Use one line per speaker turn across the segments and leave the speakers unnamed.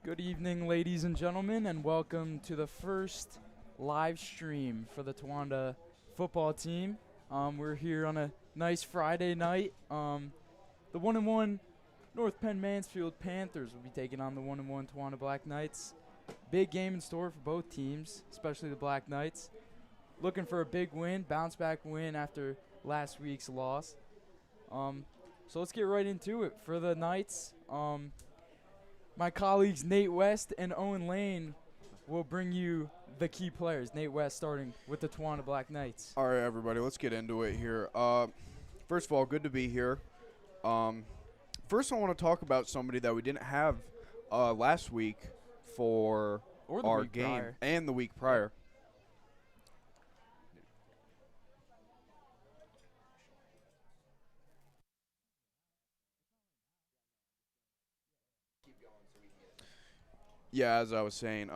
Good evening, ladies and gentlemen, and welcome to the first live stream for the Towanda football team. We're here on a nice Friday night. The 1-1 North Penn-Mansfield Panthers will be taking on the 1-1 Towanda Black Knights. Big game in store for both teams, especially the Black Knights. Looking for a big win, bounce-back win after last week's loss. So let's get right into it. For the Knights, my colleagues Nate West and Owen Lane will bring you the key players. Nate West starting with the Towanda Black Knights.
All right, everybody, let's get into it here. First of all, good to be here. First, I want to talk about somebody that we didn't have last week for our game
prior.
and the week prior. Yeah, as I was saying,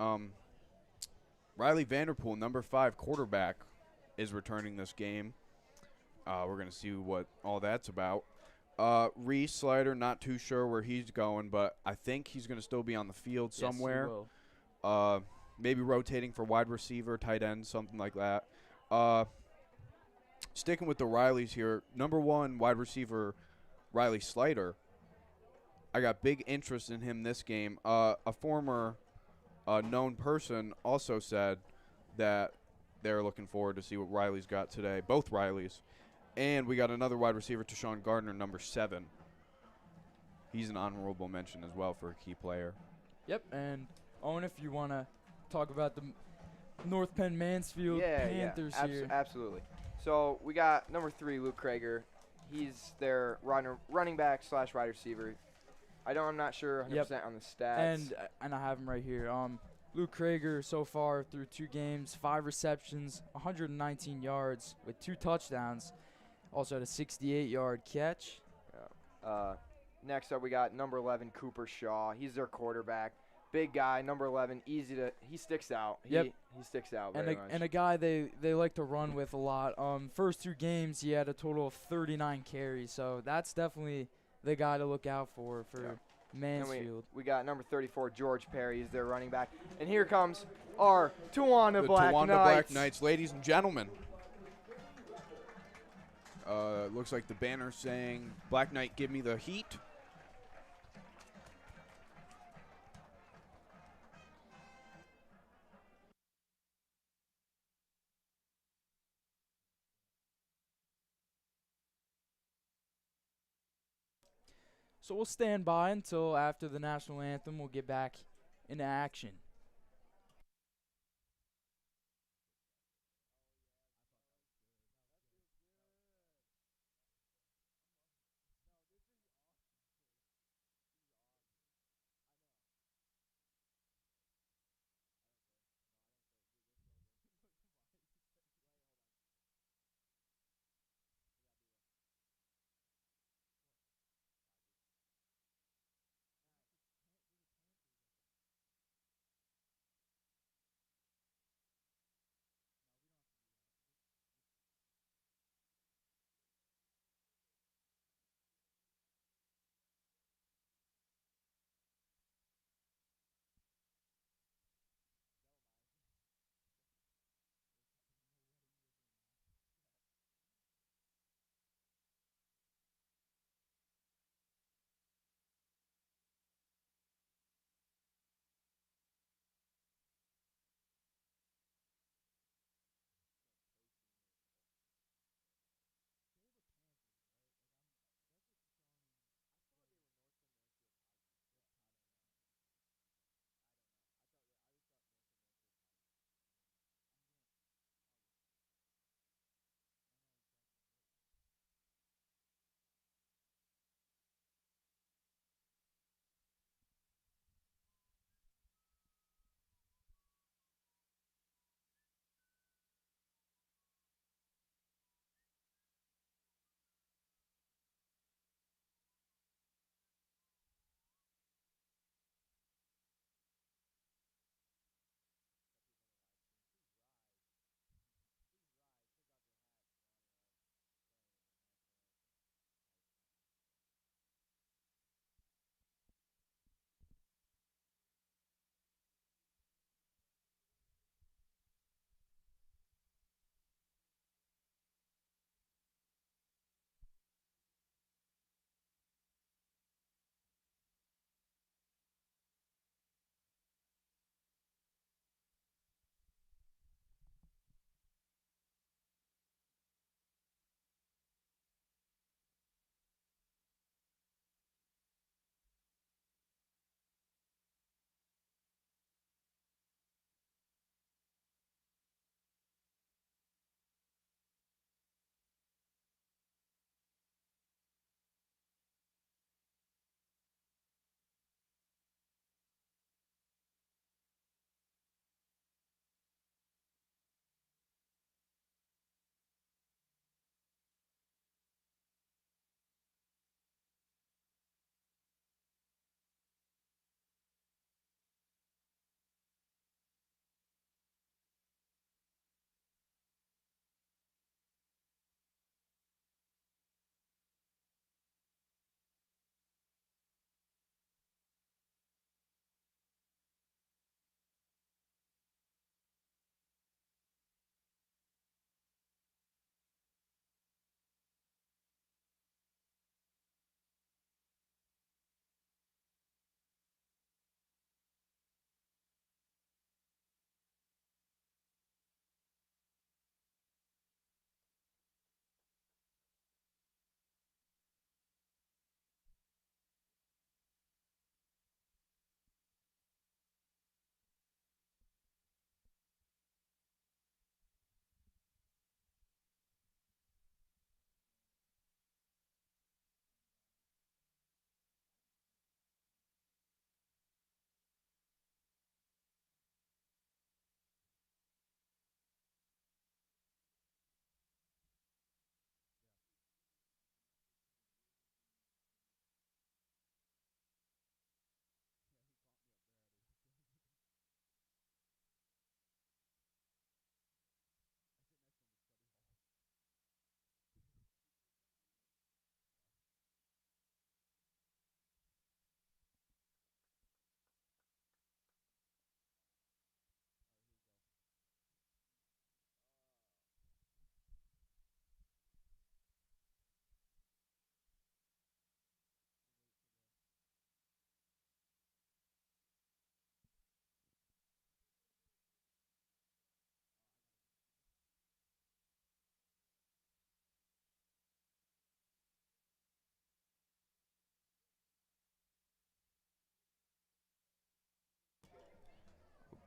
Riley Vanderpool, number 5 quarterback, is returning this game. We're going to see what all that's about. Reese Slider, not too sure where he's going, but I think he's going to still be on the field somewhere.
Yes, he will.
Maybe rotating for wide receiver, tight end, something like that. Sticking with the Rileys here, number 1 wide receiver, Riley Slider. I got big interest in him this game. A former known person also said that they're looking forward to see what Riley's got today, both Rileys. And we got another wide receiver, Tashawn Gardner, number 7. He's an honorable mention as well for a key player.
Yep, and Owen, if you want to talk about the North Penn-Mansfield Panthers here.
Absolutely. So we got number 3, Luke Krager. He's their running back / wide receiver. I'm not sure 100% on the stats.
And I have him right here. Luke Krager so far through 2 games, 5 receptions, 119 yards with 2 touchdowns. Also had a 68-yard catch.
Next up, we got number 11, Cooper Shaw. He's their quarterback. Big guy, number 11, he sticks out.
Yep.
He sticks out very much.
And a guy they like to run with a lot. First 2 games, he had a total of 39 carries. So that's definitely the guy to look out for Mansfield.
We got number 34, George Perry. He's their running back. And here comes our Towanda Black Knights.
The Towanda Black Knights, ladies and gentlemen. Looks like the banner saying, Black Knight, give me the heat.
So we'll stand by until after the national anthem. We'll get back into action.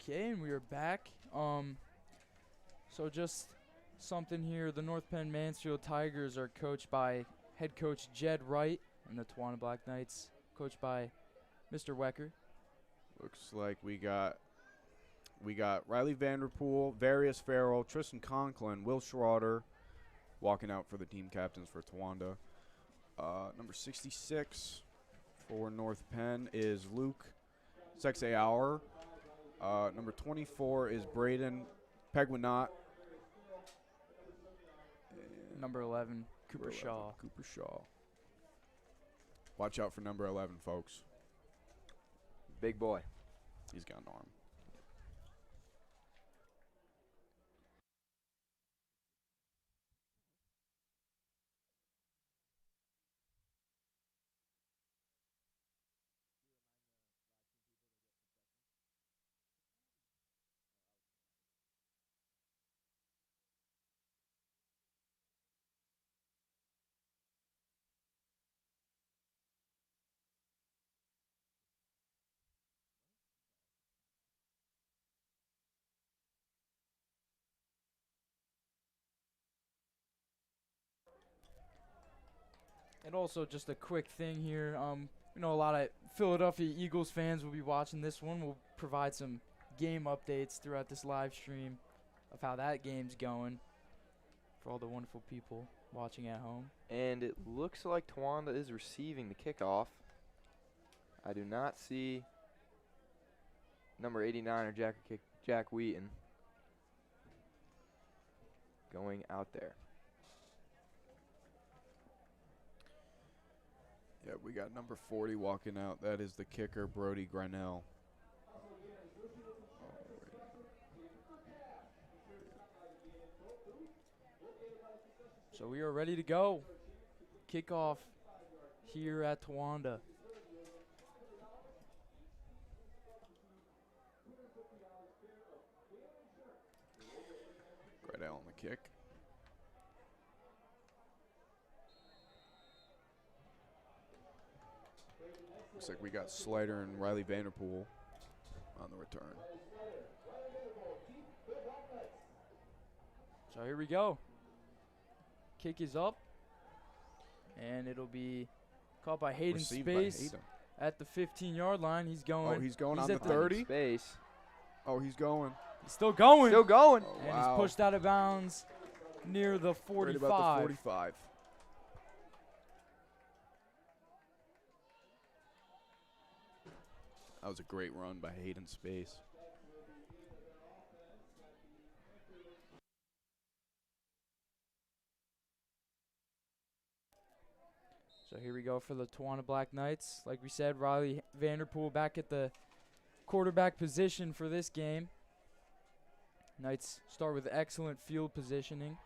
Okay, and we are back. So just something here. The North Penn-Mansfield Tigers are coached by head coach Jed Wright, and the Tawana Black Knights coached by Mr. Wecker.
Looks like we got Riley Vanderpool, Various Farrell, Tristan Conklin, Will Schroeder walking out for the team captains for Towanda. Number 66 for North Penn is Luke Sexay-Hour. Number 24 is Braden Pegwinot.
Number 11, Cooper Shaw.
Cooper Shaw. Watch out for number 11, folks.
Big boy.
He's got an arm.
And also just a quick thing here. You know, a lot of Philadelphia Eagles fans will be watching this one. We'll provide some game updates throughout this live stream of how that game's going for all the wonderful people watching at home.
And it looks like Towanda is receiving the kickoff. I do not see number 89 or Jack Wheaton going out there.
Yeah, we got number 40 walking out. That is the kicker, Brody Grinell.
So we are ready to go. Kickoff here at Towanda.
Grinell on the kick. Looks like we got Slider and Riley Vanderpool on the return.
So here we go. Kick is up. And it'll be caught by Hayden
Received by
Space
Hayden.
at the 15-yard line. He's going.
Oh, he's going on the
at
30?
Space.
Oh, he's going.
He's still going.
Still going.
Oh,
And
wow.
he's pushed out of bounds near the 45.
Right about the 45. That was a great run by Hayden Space.
So here we go for the Tawana Black Knights. Like we said, Riley Vanderpool back at the quarterback position for this game. Knights start with excellent field positioning.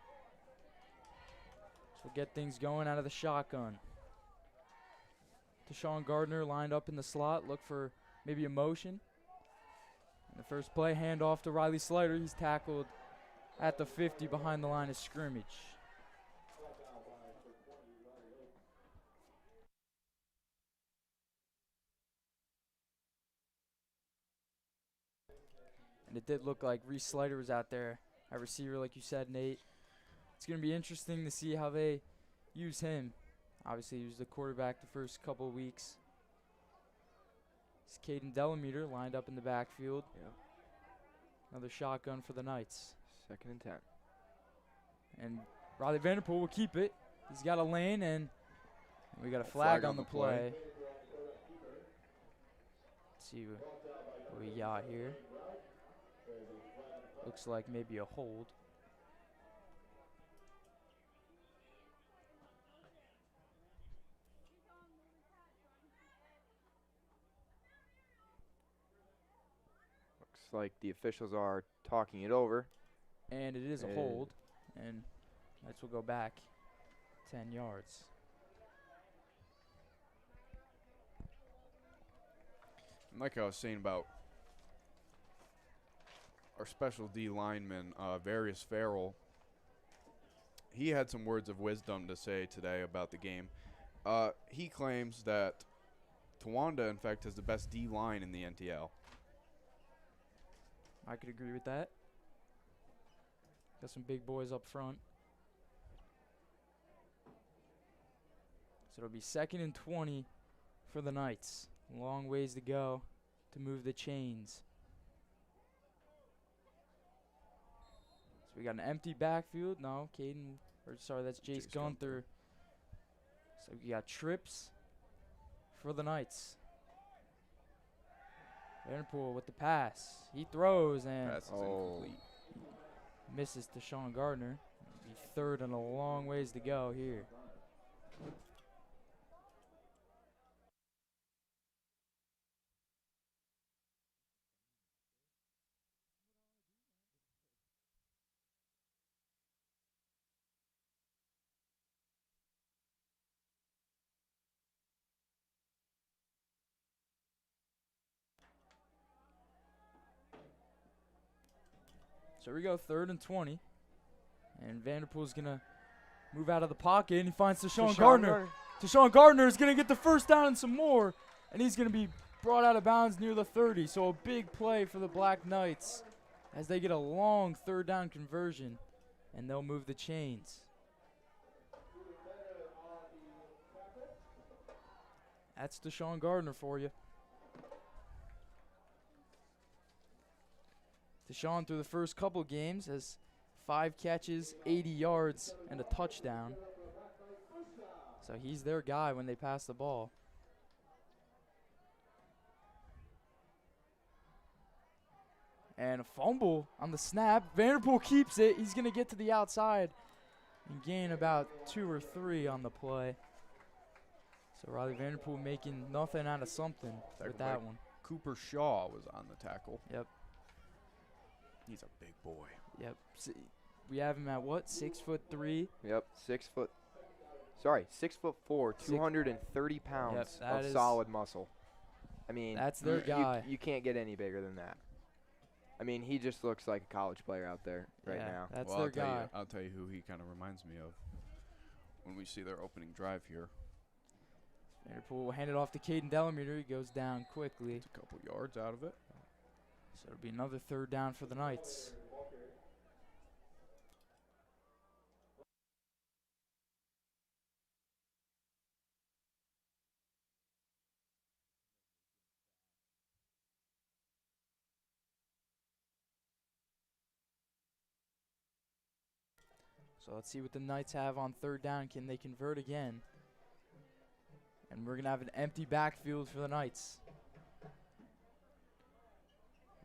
So get things going out of the shotgun. Deshaun Gardner lined up in the slot. Look for maybe a motion. And the first play, handoff to Riley Slider. He's tackled at the 50 behind the line of scrimmage. And it did look like Reese Slider was out there at receiver, like you said, Nate. It's going to be interesting to see how they use him. Obviously, he was the quarterback the first couple of weeks. It's Caden Delameter lined up in the backfield.
Yep.
Another shotgun for the Knights.
2nd and 10.
And Riley Vanderpool will keep it. He's got a lane, and we got a flag on the play. Let's see what we got here. Looks like maybe a hold.
Looks like the officials are talking it over.
And it is a hold. And Knights will go back 10 yards.
And like I was saying about our special D lineman, Various Farrell, he had some words of wisdom to say today about the game. He claims that Towanda, in fact, has the best D line in the NTL.
I could agree with that. Got some big boys up front. So it'll be 2nd and 20 for the Knights. Long ways to go to move the chains. So we got an empty backfield. No, that's Jace Gunther. So we got trips for the Knights. Vanderpool with the pass. He throws and
Pass is incomplete.
misses to Sean Gardner. It'll be 3rd and a long ways to go here. So here we go, 3rd and 20. And Vanderpool's going to move out of the pocket, and he finds Deshaun Gardner. Deshaun Gardner is going to get the first down and some more, and he's going to be brought out of bounds near the 30. So a big play for the Black Knights as they get a long 3rd down conversion, and they'll move the chains. That's Deshaun Gardner for you. Deshaun through the first couple games has 5 catches, 80 yards, and a touchdown. So he's their guy when they pass the ball. And a fumble on the snap. Vanderpool keeps it. He's going to get to the outside and gain about 2 or 3 on the play. So Riley Vanderpool making nothing out of something with that one.
Cooper Shaw was on the tackle.
Yep.
He's a big boy.
Yep. We have him at what? 6'3".
Yep, 6 foot. Sorry, 6'4", 230 pounds of solid muscle. I mean,
that's their guy.
You can't get any bigger than that. I mean, he just looks like a college player out there right now.
That's their guy.
I'll tell you who he kind of reminds me of when we see their opening drive here.
Vanderpool will hand it off to Caden Delameter. He goes down quickly.
It's a couple yards out of it.
So it'll be another 3rd down for the Knights. So let's see what the Knights have on 3rd down. Can they convert again? And we're going to have an empty backfield for the Knights.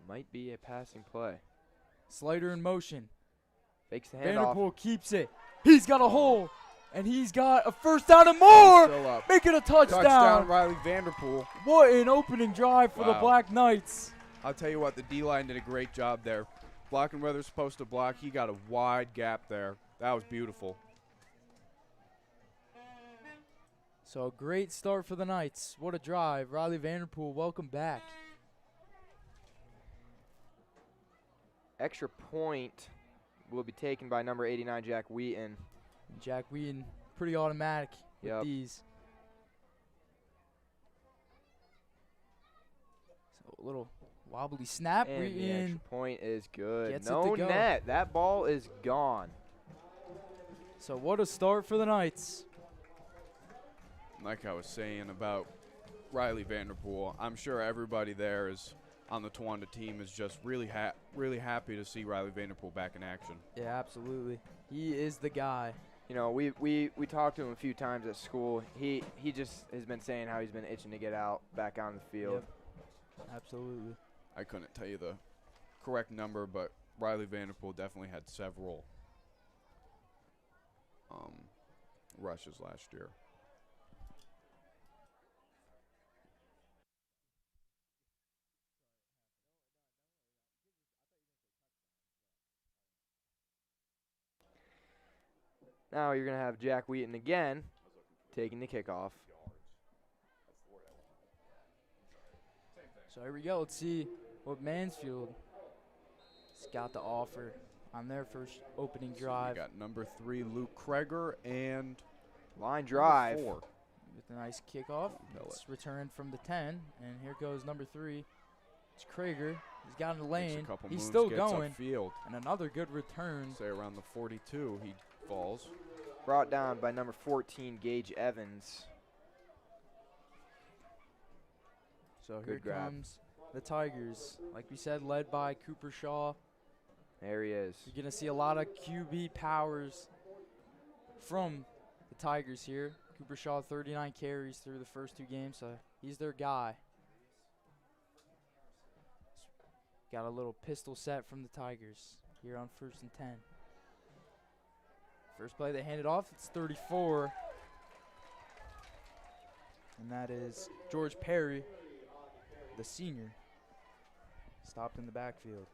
Might be a passing play.
Slider in motion.
Fakes the handoff.
Vanderpool keeps it. He's got a hole, and he's got a 1st down and more. Make it a touchdown.
Touchdown, Riley Vanderpool.
What an opening drive for the Black Knights.
I'll tell you what, the D-line did a great job there. Blocking where they're supposed to block. He got a wide gap there. That was beautiful.
So a great start for the Knights. What a drive. Riley Vanderpool, welcome back.
Extra point will be taken by number 89, Jack Wheaton.
And Jack Wheaton, pretty automatic with these. So a little wobbly snap.
And
Wheaton
the extra point is good.
gets
No
it to go.
net. That ball is gone.
So what a start for the Knights.
Like I was saying about Riley Vanderpool, I'm sure everybody there is on the Towanda team is just really happy to see Riley Vanderpool back in action.
Yeah, absolutely. He is the guy.
You know, we talked to him a few times at school. He just has been saying how he's been itching to get out back on the field.
Yep. Absolutely.
I couldn't tell you the correct number, but Riley Vanderpool definitely had several rushes last year.
Now you're going to have Jack Wheaton again taking the kickoff.
So here we go. Let's see what Mansfield has got to offer on their first opening drive.
We got number 3, Luke Kreger, and
line drive.
4.
With a nice kickoff. It's returned from the 10, and here goes number 3, It's Krager. He's got in the
Makes a
lane.
couple
He's
moves,
still
gets
going.
upfield.
And another good return.
Say around the 42, he falls.
Brought down by number 14, Gage Evans.
So
Good
here
grab.
comes the Tigers. Like we said, led by Cooper Shaw.
There he is.
You're going to see a lot of QB powers from the Tigers here. Cooper Shaw, 39 carries through the first 2 games, so he's their guy. Got a little pistol set from the Tigers here on 1st and 10. First play they handed off, it's 34. And that is George Perry, the senior, stopped in the backfield.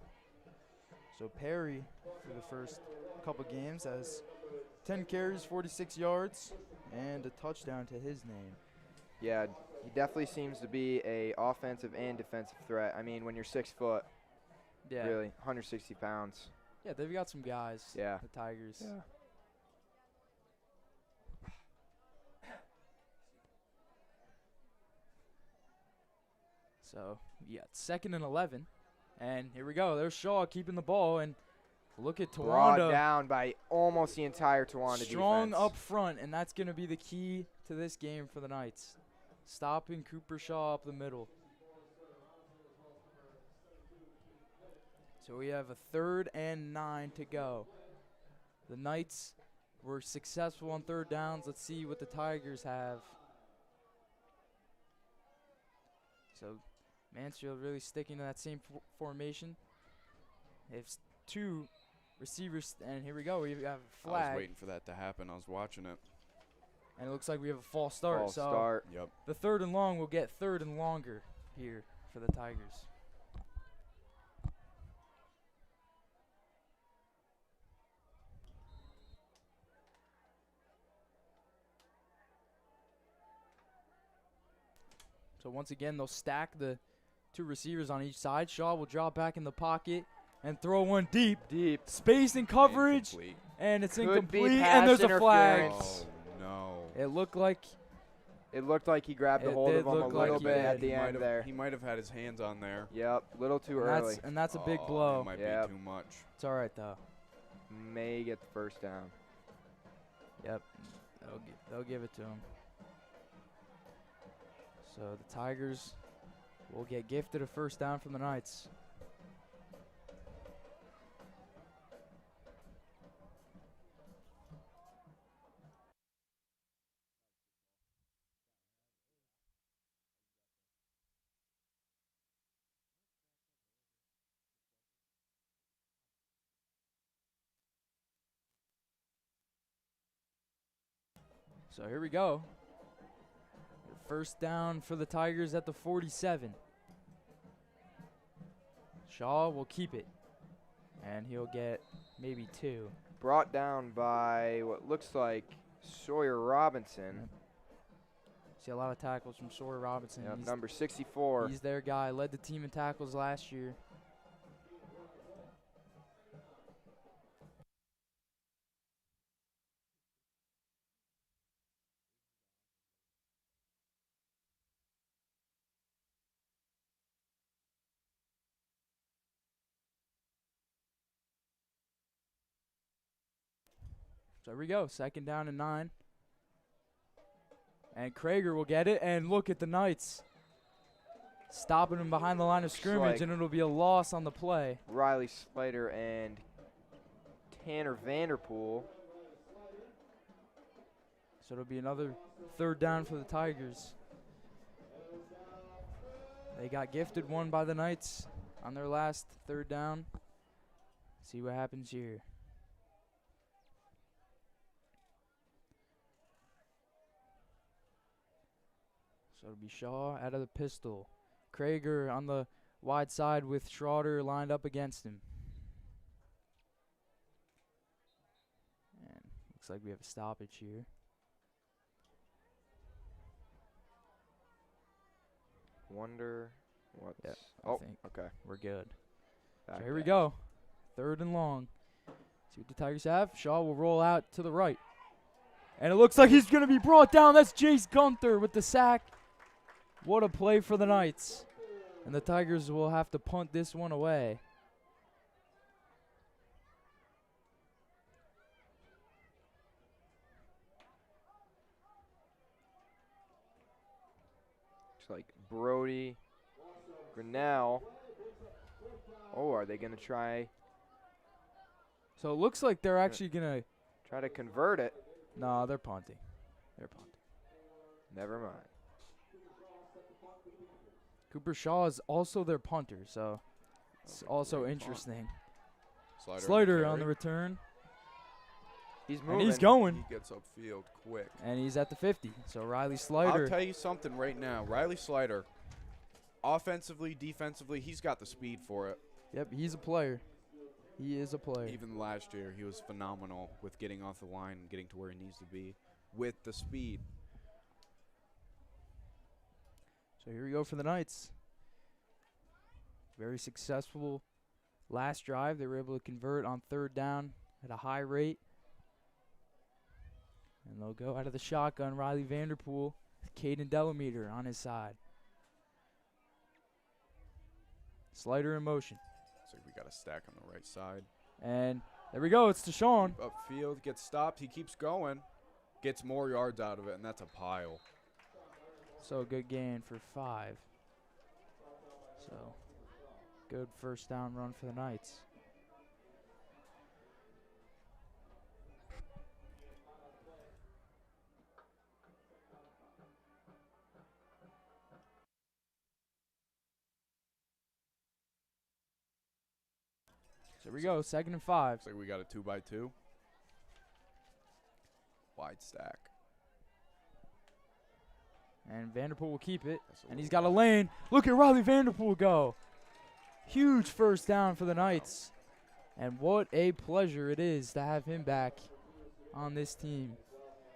So Perry, for the first couple games, has 10 carries, 46 yards, and a touchdown to his name.
Yeah, he definitely seems to be a offensive and defensive threat. I mean, when you're 6 foot,
Yeah.
really, 160 pounds.
Yeah, they've got some guys,
Yeah.
the Tigers.
Yeah.
So, yeah, 2nd and 11. And here we go. There's Shaw keeping the ball. And look at
Brought
Tawanda.
down by almost the entire Tawanda
Strong
defense.
up front. And that's going to be the key to this game for the Knights. Stopping Cooper Shaw up the middle. So we have a 3rd and 9 to go. The Knights were successful on 3rd downs. Let's see what the Tigers have. So Mansfield really sticking to that same formation. They have 2 receivers, and here we go. We have a flag.
I was waiting for that to happen. I was watching it.
And it looks like we have a false start.
False
so
start.
Yep.
the 3rd and long will get 3rd and longer here for the Tigers. So once again, they'll stack the 2 receivers on each side. Shaw will drop back in the pocket and throw one deep.
Deep.
Space and coverage,
Incomplete.
and it's
Could be
incomplete,
pass
and there's a flag.
interference.
Oh, no.
It looked like
It looked like he grabbed a
It
hold
did
of him a
look
little
like he
bit
did.
at the
He might
end
have-
there.
He might have had his hands on there.
Yep, little too
and
early.
that's a big
Oh,
blow.
That might
Yep.
be too much.
It's all right though.
May get the first down.
Yep, they'll give it to him. So the Tigers will get gifted a first down from the Knights. So here we go. First down for the Tigers at the 47. Shaw will keep it, and he'll get maybe 2.
Brought down by what looks like Sawyer Robinson.
See a lot of tackles from Sawyer Robinson.
Yep,
He's,
number 64.
he's their guy. Led the team in tackles last year. So here we go, 2nd down and 9. And Krager will get it, and look at the Knights. Stopping him behind the line of scrimmage,
like
and it'll be a loss on the play.
Riley Slater and Tanner Vanderpool.
So it'll be another 3rd down for the Tigers. They got gifted one by the Knights on their last 3rd down. See what happens here. So it'll be Shaw out of the pistol. Krager on the wide side with Schroeder lined up against him. And looks like we have a stoppage here.
Wonder what's.
Yep, I
Oh,
think
okay.
we're good. So
Back
here we
down.
go. 3rd and long. See what the Tigers have. Shaw will roll out to the right. And it looks like he's going to be brought down. That's Jace Gunther with the sack. What a play for the Knights. And the Tigers will have to punt this one away.
Looks like Brody, Grinnell. Oh, are they going to try
So it looks like they're actually going to.
to convert it?
No, they're punting. They're punting.
Never mind.
Cooper Shaw is also their punter, so it's also
great
interesting.
Slider
On the return.
He's moving.
And he's going.
He gets upfield quick.
And he's at the 50. So Riley Slider.
I'll tell you something right now. Riley Slider, offensively, defensively, he's got the speed for it.
Yep, he's a player. He is a player.
Even last year, he was phenomenal with getting off the line and getting to where he needs to be with the speed.
So here we go for the Knights. Very successful last drive. They were able to convert on third down at a high rate. And they'll go out of the shotgun. Riley Vanderpool, Caden Delameter on his side. Slider in motion.
So we got a stack on the right side.
And there we go. It's Deshaun.
Upfield, gets stopped. He keeps going. Gets more yards out of it, and that's a pile.
So good gain for 5. So good first down run for the Knights. So here we go, 2nd and 5.
Looks like we got a 2x2. Wide stack.
And Vanderpool will keep it.
That's
And he's got a lane. Look at Riley Vanderpool go. Huge first down for the Knights. And what a pleasure it is to have him back on this team.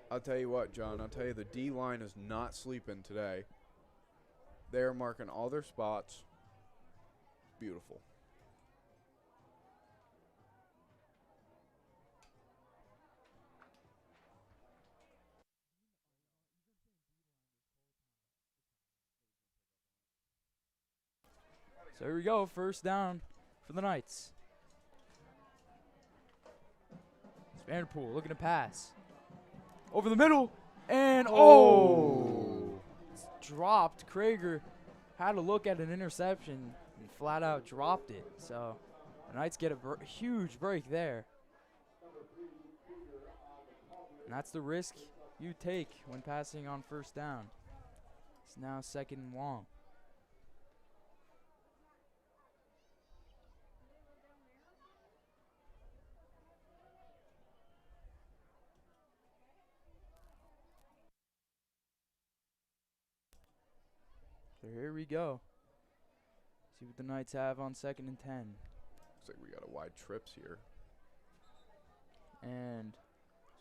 I'll tell you what, John. I'll tell you the D-line is not sleeping today. They are marking all their spots. Beautiful.
So here we go, first down for the Knights. It's Vanderpool looking to pass. Over the middle, and It's dropped. Krager had to look at an interception and flat out dropped it. So the Knights get a huge break there. And that's the risk you take when passing on first down. It's now 2nd and long. So here we go. See what the Knights have on 2nd and 10.
Looks like we got a wide trips here.
And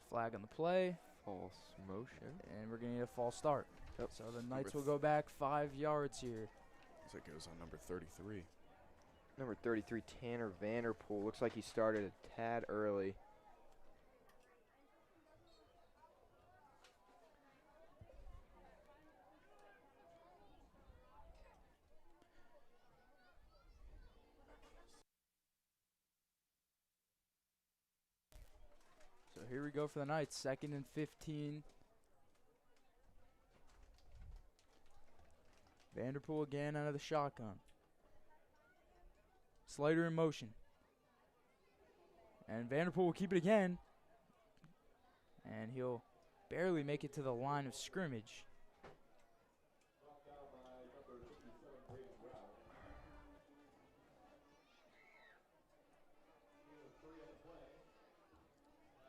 flag on the play.
False motion.
And we're going to need a false start.
Yep.
So the Knights will go back 5 yards here.
Looks like it was on number 33.
Number 33, Tanner Vanderpool. Looks like he started a tad early.
So here we go for the Knights. 2nd and 15. Vanderpool again out of the shotgun. Slider in motion. And Vanderpool will keep it again. And he'll barely make it to the line of scrimmage.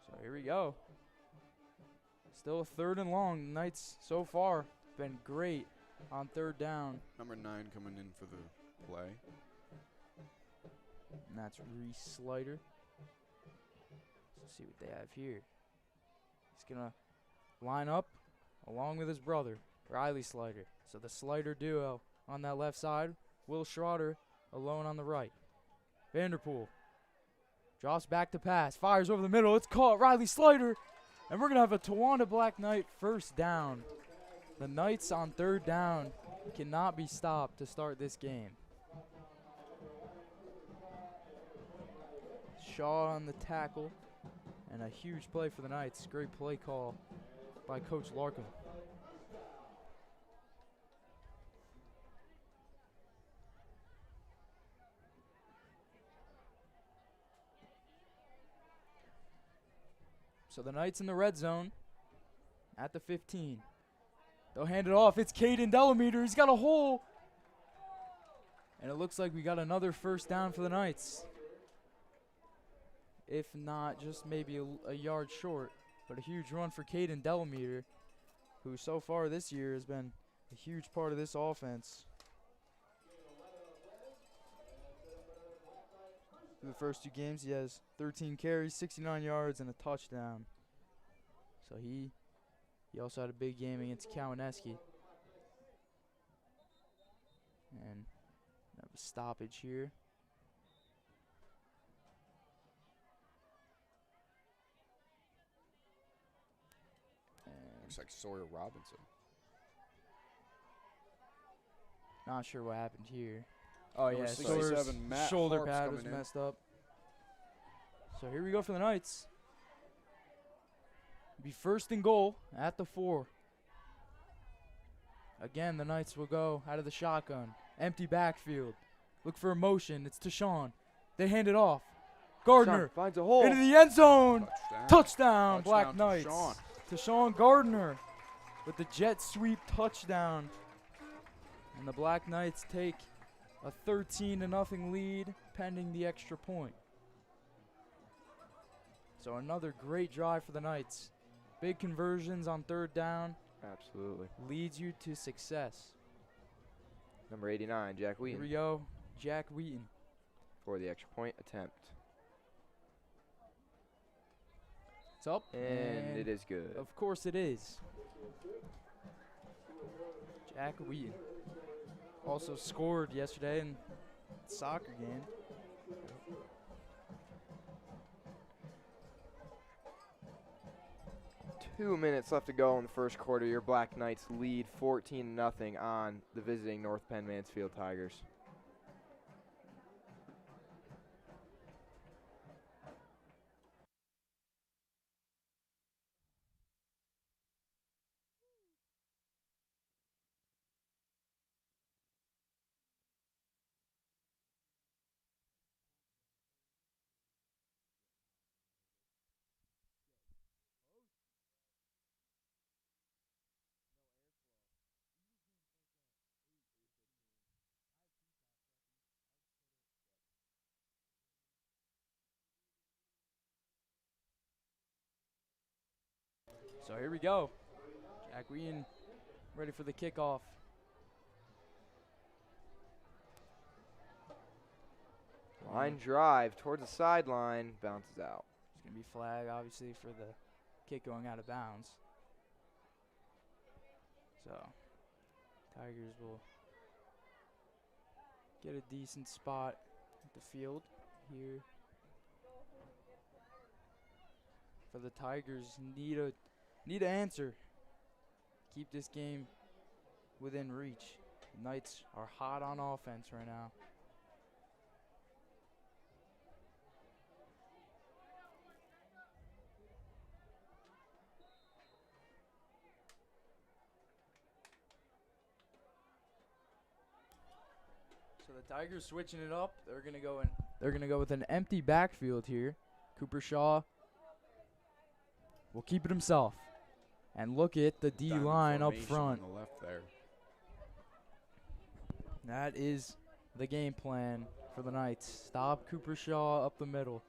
So here we go. Still a 3rd and long. The Knights so far been great on 3rd down.
Number 9 coming in for the play.
And that's Reese Slider. Let's see what they have here. He's going to line up along with his brother, Riley Slider. So the Slider duo on that left side. Will Schroeder alone on the right. Vanderpool drops back to pass. Fires over the middle. It's caught. Riley Slider. And we're going to have a Towanda Black Knight first down. The Knights on 3rd down cannot be stopped to start this game. Shaw on the tackle, and a huge play for the Knights. Great play call by Coach Larkham. So the Knights in the red zone at the 15. They'll hand it off. It's Caden Delameter. He's got a hole. And it looks like we got another first down for the Knights. If not, just maybe a yard short. But a huge run for Caden Delameter, who so far this year has been a huge part of this offense. Through the first 2 games, he has 13 carries, 69 yards, and a touchdown. So he also had a big game against Cowanesky. And have a stoppage here.
Looks like Sawyer Robinson.
Not sure what happened here. Oh,
Number
yeah,
67,
Sawyer's
Matt
shoulder
Harp's
pad was
coming in.
messed up. So here we go for the Knights. Be first and goal at the 4. Again, the Knights will go out of the shotgun. Empty backfield. Look for a motion. It's Tashawn. They hand it off. Gardner
Sean finds a hole.
into the end zone. Touchdown, Black
Touchdown,
Knights.
Tashawn.
Tashawn Gardner with the jet sweep touchdown. And the Black Knights take a 13-0 lead pending the extra point. So another great drive for the Knights. Big conversions on 3rd down.
Absolutely.
Leads you to success.
Number 89, Jack
Here we
Wheaton,
go. Jack Wheaton.
for the extra point attempt.
It's up.
And it is good.
Of course it is. Jack Wheaton. Also scored yesterday in the soccer game.
2 minutes left to go in the first quarter. Your Black Knights lead 14-0 on the visiting North Penn-Mansfield Tigers.
So here we go. Jack Wheaton ready for the kickoff.
Line drive towards the sideline, bounces out.
It's going to be flag, obviously, for the kick going out of bounds. So Tigers will get a decent spot at the field here. For the Tigers, need an answer. Keep this game within reach. The Knights are hot on offense right now. So the Tigers switching it up. They're gonna go with an empty backfield here. Cooper Shaw will keep it himself. And look at the D line up front.
On the left there.
That is the game plan for the Knights. Stop Cooper Shaw up the middle.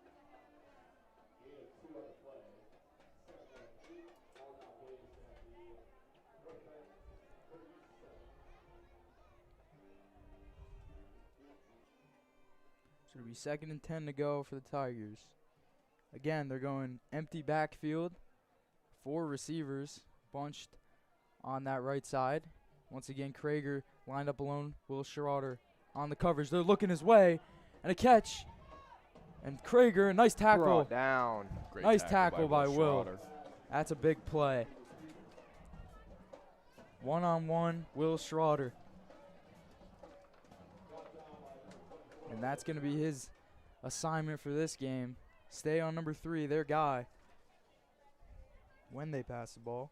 So it'll be 2nd and 10 to go for the Tigers. Again, they're going empty backfield. 4 receivers bunched on that right side. Once again, Krager lined up alone. Will Schroeder on the coverage. They're looking his way. And a catch. And Krager, a nice tackle.
Brought down.
Great
Nice tackle by Will.
Schroeder.
That's a big play. 1-on-1, Will Schroeder. that's going to be his assignment for this game. Stay on number 3, their guy, when they pass the ball.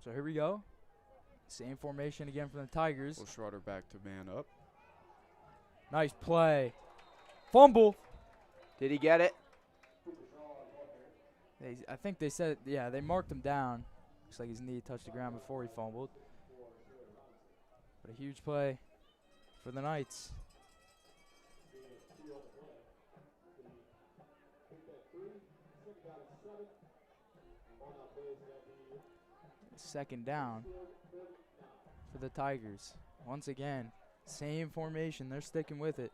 So here we go. Same formation again from the Tigers.
Will Schroeder back to man up.
Nice play. Fumble.
Did he get it?
I think they said, yeah, they marked him down. Looks like his knee touched the ground before he fumbled. But a huge play for the Knights. Second down for the Tigers. Once again, same formation. They're sticking with it.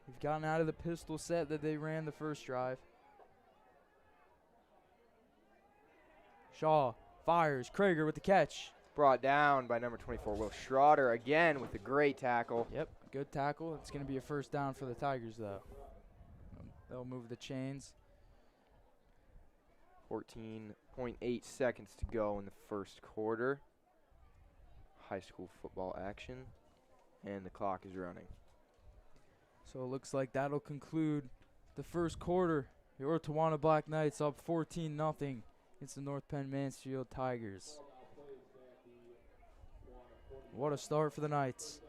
They've gotten out of the pistol set that they ran the first drive. Shaw fires. Krager with the catch.
Brought down by number 24, Will Schroeder, again with a great tackle.
Yep, good tackle. It's going to be a first down for the Tigers, though. They'll move the chains.
14.8 seconds to go in the first quarter. High school football action. And the clock is running.
So it looks like that'll conclude the first quarter. Your Tawana Black Knights up 14-0 against the North Penn-Mansfield Tigers. What a start for the Knights.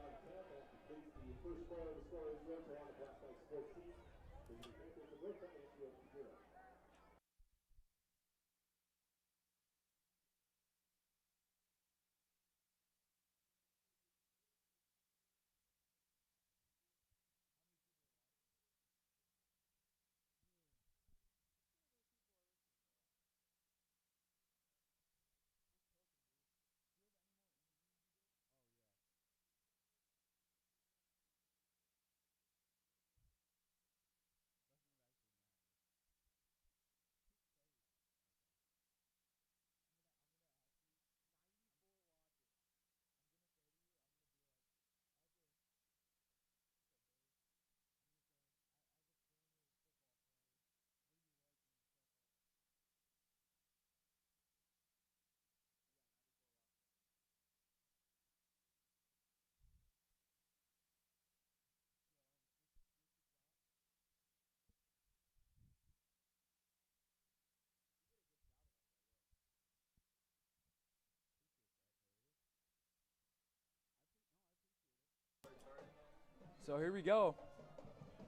So here we go.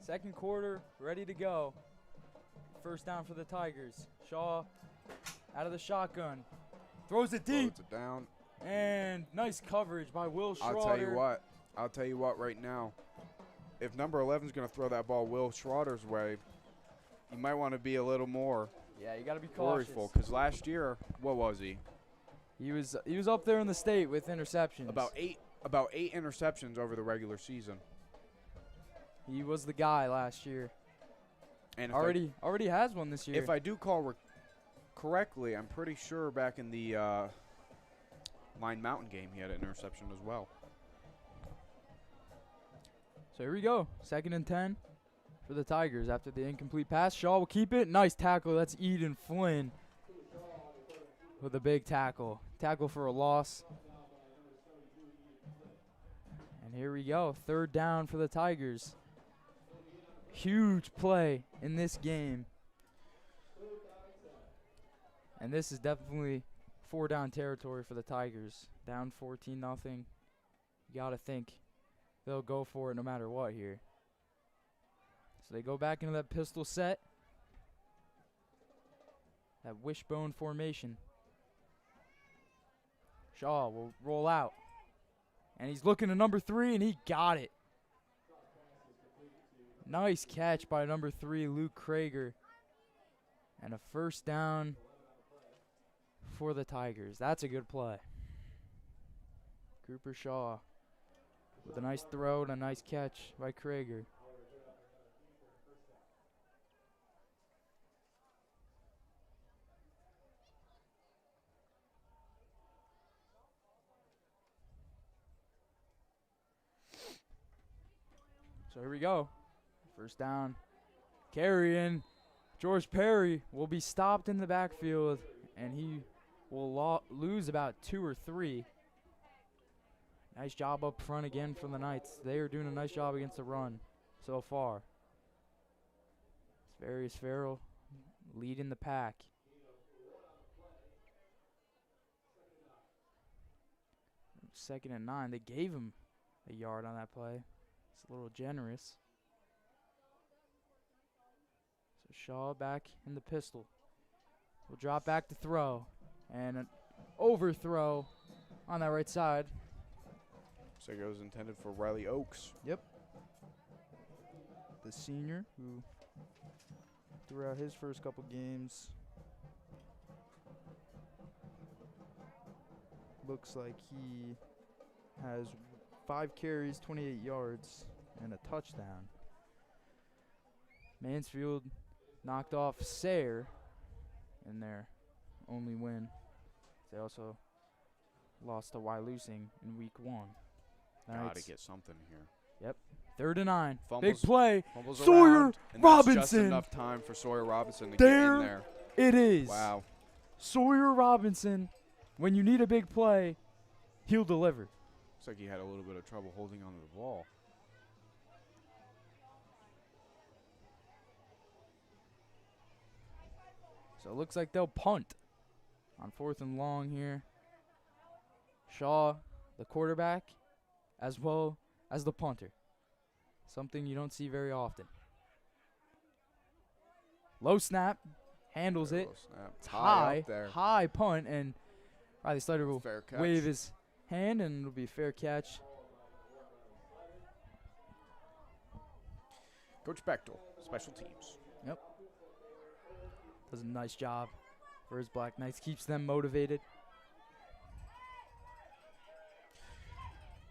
Second quarter, ready to go. First down for the Tigers. Shaw out of the shotgun. Throws it deep.
Throws it down.
And nice coverage by Will Schroeder.
I'll tell you what right now. If number 11 is going to throw that ball Will Schroeder's way, you might want to be a little more
yeah, you got to be cautious.
Because last year, what was he?
He was up there in the state with interceptions.
About eight interceptions over the regular season.
He was the guy last year.
And
already has one this year.
If I do call correctly, I'm pretty sure back in the Line Mountain game he had an interception as well.
So here we go. 2nd and 10 for the Tigers after the incomplete pass. Shaw will keep it. Nice tackle. That's Eden Flynn with a big tackle. Tackle for a loss. And here we go. 3rd down for the Tigers. Huge play in this game. And this is definitely 4-down territory for the Tigers. Down 14-0. You got to think they'll go for it no matter what here. So they go back into that pistol set. That wishbone formation. Shaw will roll out. And he's looking to number 3, and he got it. Nice catch by number 3, Luke Krager. And a first down for the Tigers. That's a good play. Cooper Shaw with a nice throw and a nice catch by Krager. So here we go. First down carrying. George Perry will be stopped in the backfield, and he will lose about 2 or 3. Nice job up front again from the Knights. They are doing a nice job against the run so far. Various Farrell leading the pack. Second and 9. They gave him a yard on that play. It's a little generous. So Shaw back in the pistol. Will drop back to throw. And an overthrow on that right side.
So it was intended for Riley Oakes.
Yep. The senior who threw out his first couple games. Looks like he has 5 carries, 28 yards, and a touchdown. Mansfield knocked off Sayre in their only win. They also lost to Wyalusing in week 1.
Gotta get something here.
Yep. 3rd and 9.
Fumbles,
big play.
Sawyer
Robinson.
That's just enough time for Sawyer Robinson to get in there.
It is.
Wow.
Sawyer Robinson, when you need a big play, he'll deliver.
Looks like he had a little bit of trouble holding onto the ball.
So it looks like they'll punt on 4th and long here. Shaw, the quarterback, as well as the punter. Something you don't see very often. Low snap, handles it.
It's
high punt, and Riley Slater will wave his hand, and it'll be a fair catch.
Coach Bechtel, special teams.
Yep. Does a nice job for his Black Knights. Keeps them motivated.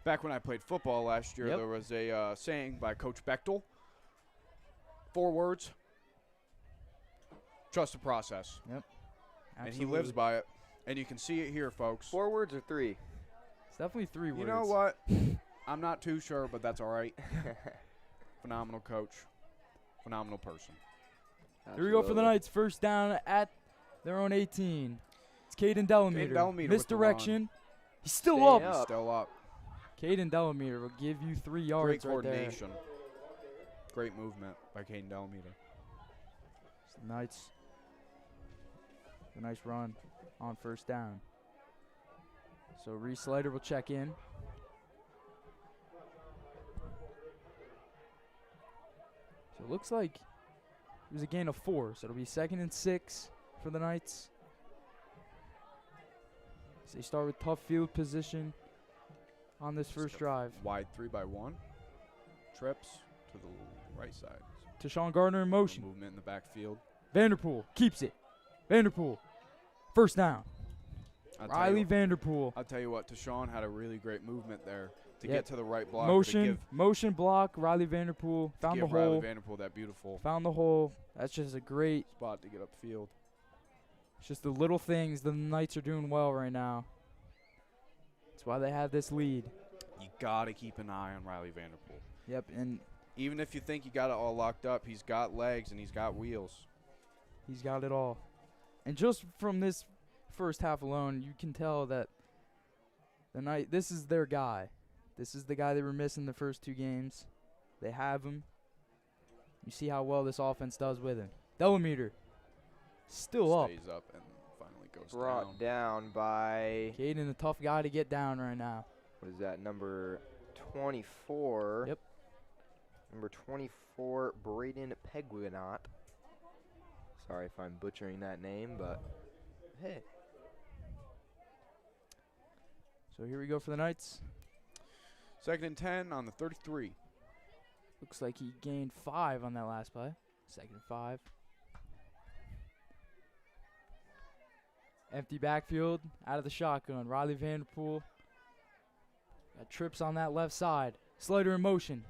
Back when I played football last year, there was a saying by Coach Bechtel. 4 words. Trust the process.
Yep.
And
Absolutely.
he lives by it. And you can see it here, folks.
4 words or 3?
It's definitely 3 words.
You know what? I'm not too sure, but that's all right. Phenomenal coach. Phenomenal person.
Here we go for the Knights. First down at their own 18. It's Caden Delameter. Misdirection. He's still up.
He's still up.
Caden Delameter will give you 3 yards
Great
right there.
coordination. Great movement by Caden Delameter.
Knights. A nice run on first down. So Reese Slater will check in. So it looks like it was a gain of 4. So it'll be 2nd and 6 for the Knights. So they start with tough field position on this first drive.
Wide 3-by-1. Trips to the right side.
Tashawn Gardner in motion.
Movement in the backfield.
Vanderpool keeps it. Vanderpool. First down. Riley Vanderpool.
I'll tell you what, Tashawn had a really great movement there to get to the right block.
Motion block. Riley Vanderpool found the hole.
Riley Vanderpool that beautiful.
Found the hole. That's just a great
spot to get upfield.
It's just the little things. The Knights are doing well right now. That's why they have this lead.
You got to keep an eye on Riley Vanderpool.
Yep, and
even if you think you got it all locked up, he's got legs and he's got wheels.
He's got it all. And just from this first half alone, you can tell that this is their guy. This is the guy they were missing the first 2 games. They have him. You see how well this offense does with him. Delameter still up.
Stays up and finally goes
Brought down by
Caden, a tough guy to get down right now.
What is that, number 24?
Yep.
Number 24, Braden Peguinot. Sorry if I'm butchering that name, but hey.
So here we go for the Knights.
2nd and 10 on the 33.
Looks like he gained 5 on that last play. 2nd and 5. Empty backfield, out of the shotgun. Riley Vanderpool. Got trips on that left side. Slater in motion.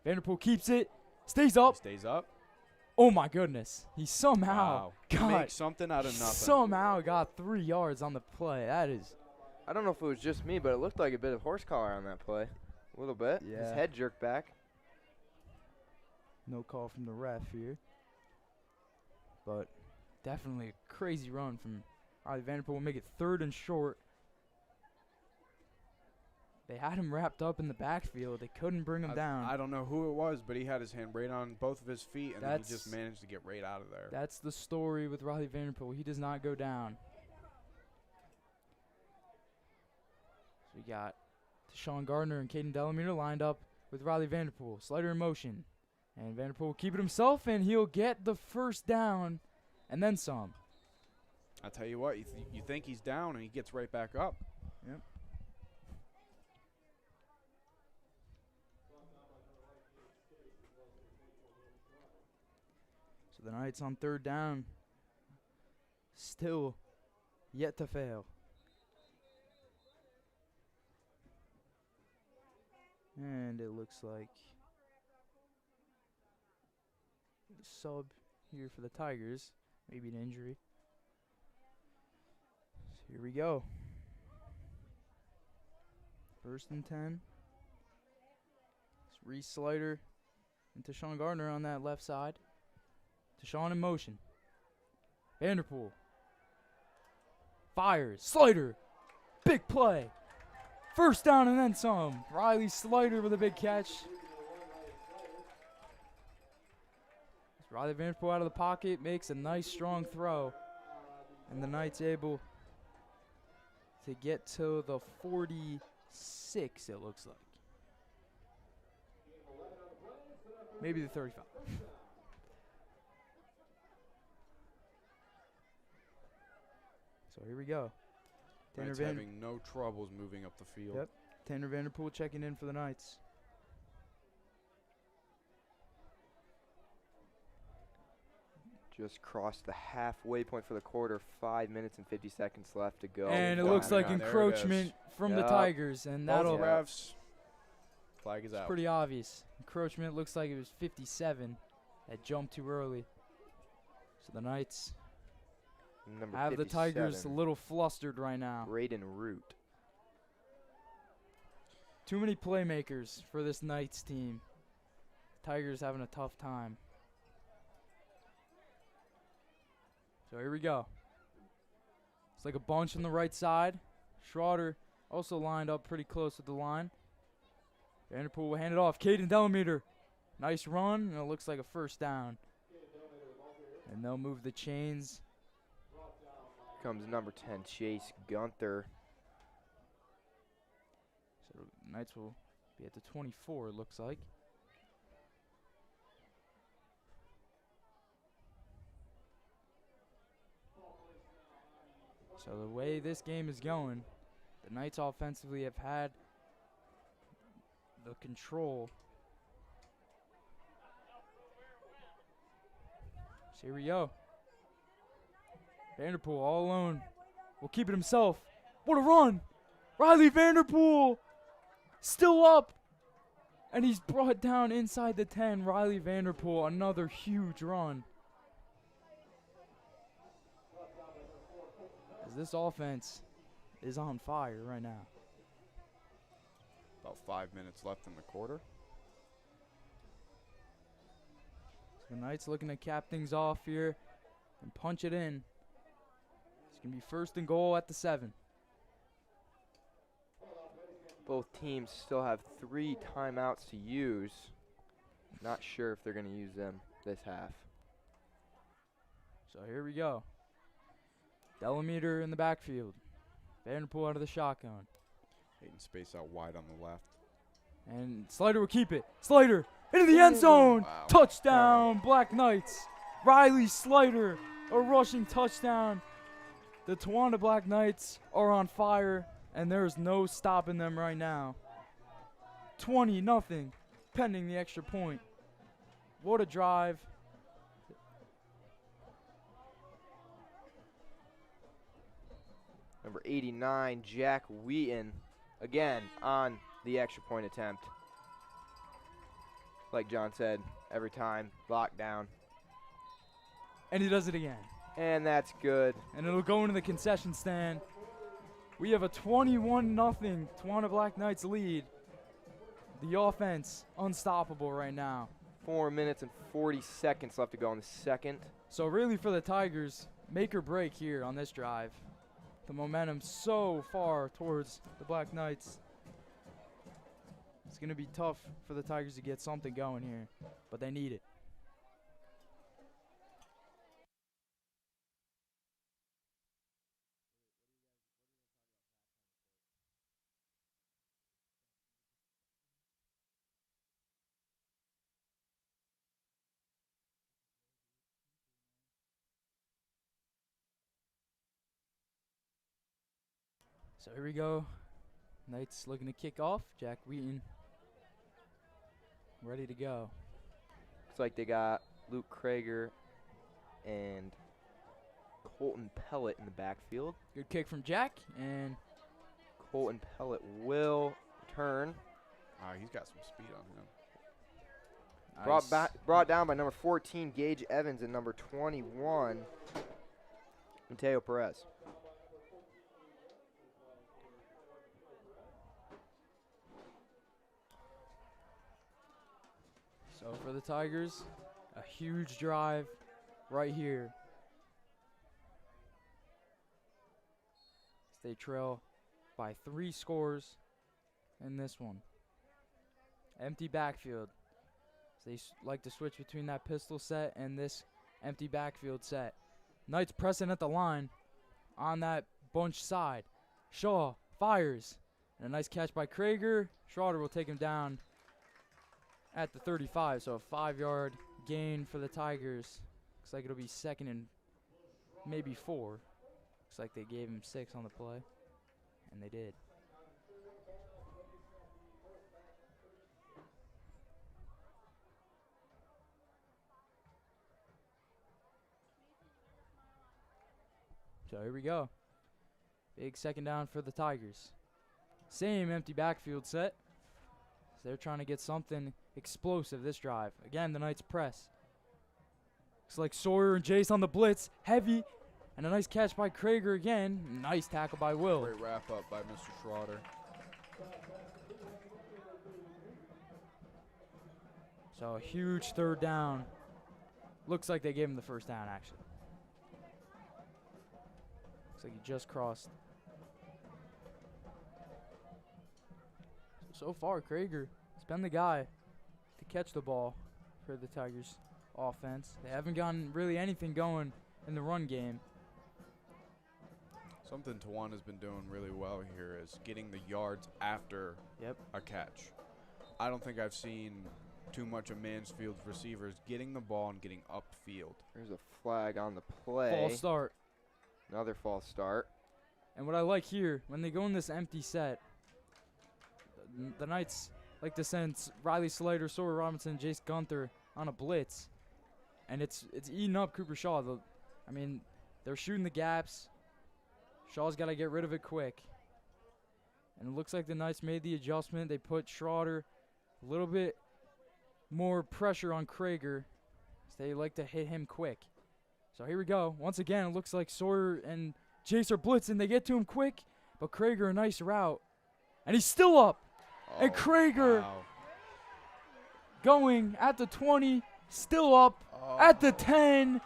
Vanderpool keeps it. Stays up.
He stays up.
Oh, my goodness. He somehow
makes something out of nothing.
Somehow got 3 yards on the play. That is.
I don't know if it was just me, but it looked like a bit of horse collar on that play. A little bit.
Yeah.
His head jerked back.
No call from the ref here. But definitely a crazy run from Riley Vanderpool. Will make it 3rd and short. They had him wrapped up in the backfield. They couldn't bring him down.
I don't know who it was, but he had his hand right on both of his feet, and then he just managed to get right out of there.
That's the story with Riley Vanderpool. He does not go down. So we got Deshaun Gardner and Caden Delamere lined up with Riley Vanderpool. Slider in motion. And Vanderpool will keep it himself, and he'll get the first down and then some.
I'll tell you what, you think he's down, and he gets right back up.
Yep. So the Knights on 3rd down. Still yet to fail. And it looks like the sub here for the Tigers. Maybe an injury. So here we go. 1st and 10. It's Reese Slider and Deshaun Gardner on that left side. Deshaun in motion. Vanderpool. Fires. Slider. Big play. 1st down and then some. Riley Slider with a big catch. Riley Vanderpool out of the pocket makes a nice strong throw. And the Knights able to get to the 46, it looks like. Maybe the 35. So here we go.
Knights having no troubles moving up the field.
Yep. Tanner Vanderpool checking in for the Knights.
Just crossed the halfway point for the quarter. 5 minutes and 50 seconds left to go.
And it looks like encroachment from the Tigers, and that'll.
Both refs. Flag is out.
Pretty obvious. Encroachment looks like it was 57. That jumped too early. So the Knights have the Tigers a little flustered right now.
Braden Root.
Too many playmakers for this Knights team. Tigers having a tough time. So here we go. It's like a bunch on the right side. Schroeder also lined up pretty close with the line. Vanderpool will hand it off. Caden Delamere. Nice run, and it looks like a 1st down. And they'll move the chains.
Comes number 10, Chase Gunther.
So the Knights will be at the 24, it looks like. So the way this game is going, the Knights offensively have had the control. So here we go. Vanderpool all alone. Will keep it himself. What a run! Riley Vanderpool still up. And he's brought down inside the 10. Riley Vanderpool, another huge run. As this offense is on fire right now.
About 5 minutes left in the quarter.
So the Knights looking to cap things off here and punch it in. It's going to be 1st and goal at the 7.
Both teams still have 3 timeouts to use. Not sure if they're going to use them this half.
So here we go. Delamere in the backfield. Vanderpool out of the shotgun.
Hating space out wide on the left.
And Slider will keep it. Slider into the end zone.
Wow.
Touchdown, Black Knights. Riley Slider, a rushing touchdown. The Towanda Black Knights are on fire, and there is no stopping them right now. 20-0, pending the extra point. What a drive.
Number 89, Jack Wheaton, again on the extra point attempt. Like John said, every time, lockdown.
And he does it again.
And that's good.
And it'll go into the concession stand. We have a 21-0 Towanda Black Knights lead. The offense unstoppable right now.
4 minutes and 40 seconds left to go in the second.
So really for the Tigers, make or break here on this drive. The momentum so far towards the Black Knights. It's going to be tough for the Tigers to get something going here, but they need it. So here we go. Knights looking to kick off. Jack Wheaton ready to go.
Looks like they got Luke Krager and Colton Pellet in the backfield.
Good kick from Jack, and
Colton Pellet will return.
He's got some speed on him.
nice.
Brought down by number 14, Gage Evans, and number 21, Mateo Perez.
So for the Tigers, a huge drive right here. They trail by 3 scores in this one. Empty backfield. They like to switch between that pistol set and this empty backfield set. Knights pressing at the line on that bunch side. Shaw fires. And a nice catch by Krager. Schroeder will take him down at the 35, so a 5-yard gain for the Tigers. Looks like it'll be 2nd and maybe 4. Looks like they gave him 6 on the play, and they did. So here we go. Big 2nd down for the Tigers. Same empty backfield set. So they're trying to get something explosive this drive. Again, the Knights press. Looks like Sawyer and Jace on the blitz. Heavy. And a nice catch by Krager again. Nice tackle by Will.
Great wrap up by Mr. Schroeder.
So a huge 3rd down. Looks like they gave him the 1st down, actually. Looks like he just crossed. So far, Krager has been the guy to catch the ball for the Tigers offense. They haven't gotten really anything going in the run game.
Something Tawana's been doing really well here is getting the yards after a catch. I don't think I've seen too much of Mansfield's receivers getting the ball and getting upfield.
There's a flag on the play.
False start.
Another false start.
And what I like here, when they go in this empty set, the Knights like to send Riley Slater, Sawyer Robinson, Jace Gunther on a blitz. And it's eating up Cooper Shaw. They're shooting the gaps. Shaw's got to get rid of it quick. And it looks like the Knights made the adjustment. They put Schroeder a little bit more pressure on Krager. So they like to hit him quick. So here we go. Once again, it looks like Sawyer and Jace are blitzing. They get to him quick. But Krager, a nice route. And he's still up. And Krager going at the 20, still up at the 10.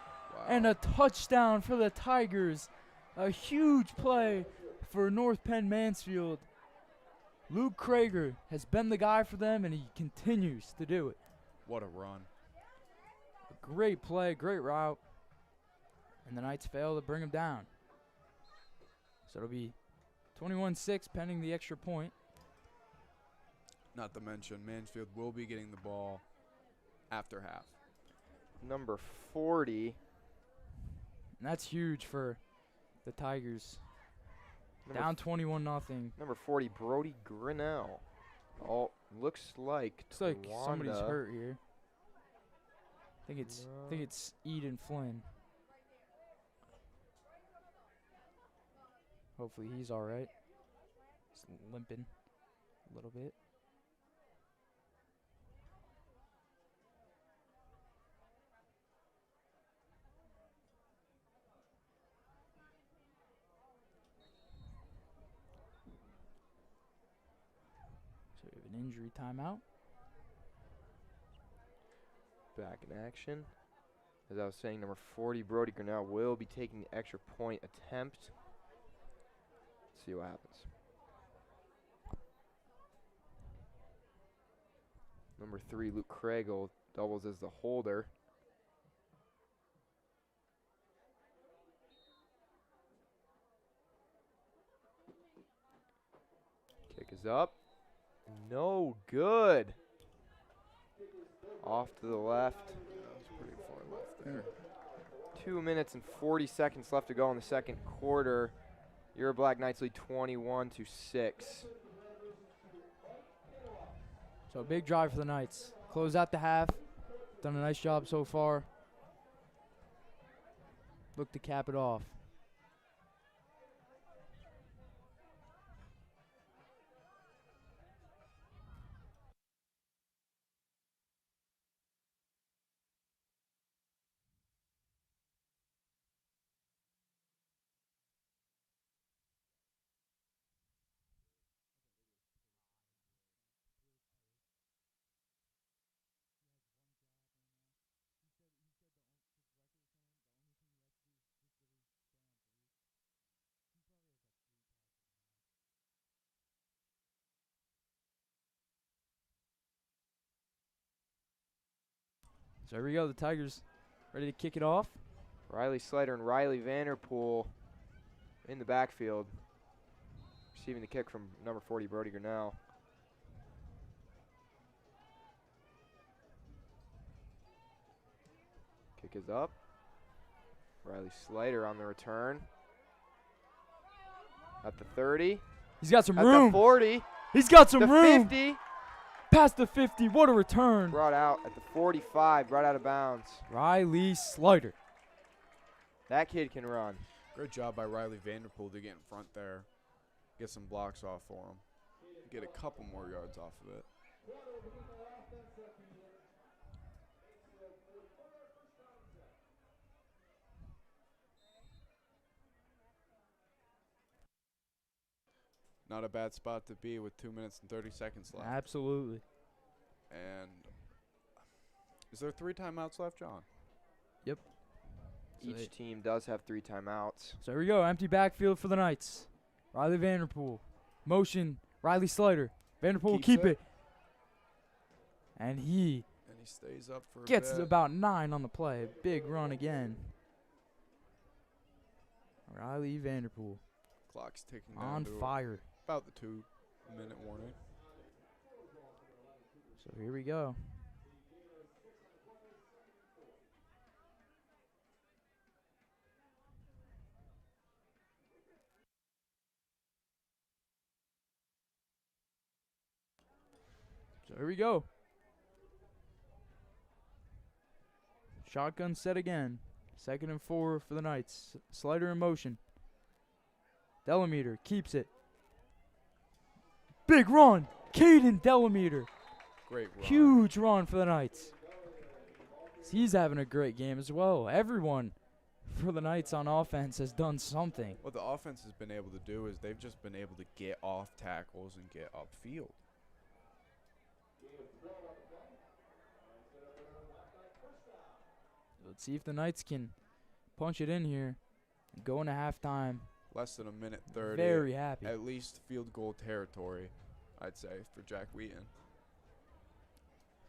And a touchdown for the Tigers. A huge play for North Penn-Mansfield. Luke Krager has been the guy for them, and he continues to do it.
What a run.
A great play, great route. And the Knights fail to bring him down. So it'll be 21-6 pending the extra point.
Not to mention, Mansfield will be getting the ball after half.
Number 40.
And that's huge for the Tigers. Down 21-0.
Number 40, Brody Grinnell. Oh, looks like
somebody's hurt here. I think it's Eden Flynn. Hopefully he's all right. He's limping a little bit. So we have an injury timeout.
back in action. As I was saying, number 40, Brody Grinnell, will be taking the extra point attempt. Let's see what happens. Number 3, Luke Craigle, doubles as the holder. Kick is up. No good. Off to the left.
That was pretty far left there.
2 minutes and 40 seconds left to go in the second quarter. Your Black Knights lead 21-6.
So a big drive for the Knights. Close out the half. Done a nice job so far. Look to cap it off. So here we go. The Tigers ready to kick it off.
Riley Slater and Riley Vanderpool in the backfield. Receiving the kick from number 40, Brody Grinnell. Kick is up. Riley Slater on the return. At the 30.
He's got some
At
room.
the 40.
He's got some
The
room.
50.
Past the 50. What a return.
Brought out at the 45. Brought out of bounds.
Riley Slater.
That kid can run.
Great job by Riley Vanderpool to get in front there. Get some blocks off for him. Get a couple more yards off of it. Not a bad spot to be with 2 minutes and 30 seconds left.
Absolutely.
And is there 3 timeouts left, John?
Yep.
Each team does have 3 timeouts.
So here we go. Empty backfield for the Knights. Riley Vanderpool. Motion. Riley Slater. Vanderpool will keep it. And he
stays up for
gets
a bit.
about 9 on the play. Big run again. Riley Vanderpool.
Clock's ticking down
On
to
fire.
about the 2-minute warning.
So here we go. So here we go. Shotgun set again. 2nd and 4 for the Knights. Slider in motion. Delameter keeps it. Big run. Caden Delameter.
Great run.
Huge run for the Knights. He's having a great game as well. Everyone for the Knights on offense has done something.
What the offense has been able to do is they've just been able to get off tackles and get upfield.
Let's see if the Knights can punch it in here and go into halftime.
Less than 1:30.
Very happy.
At least field goal territory, I'd say, for Jack Wheaton.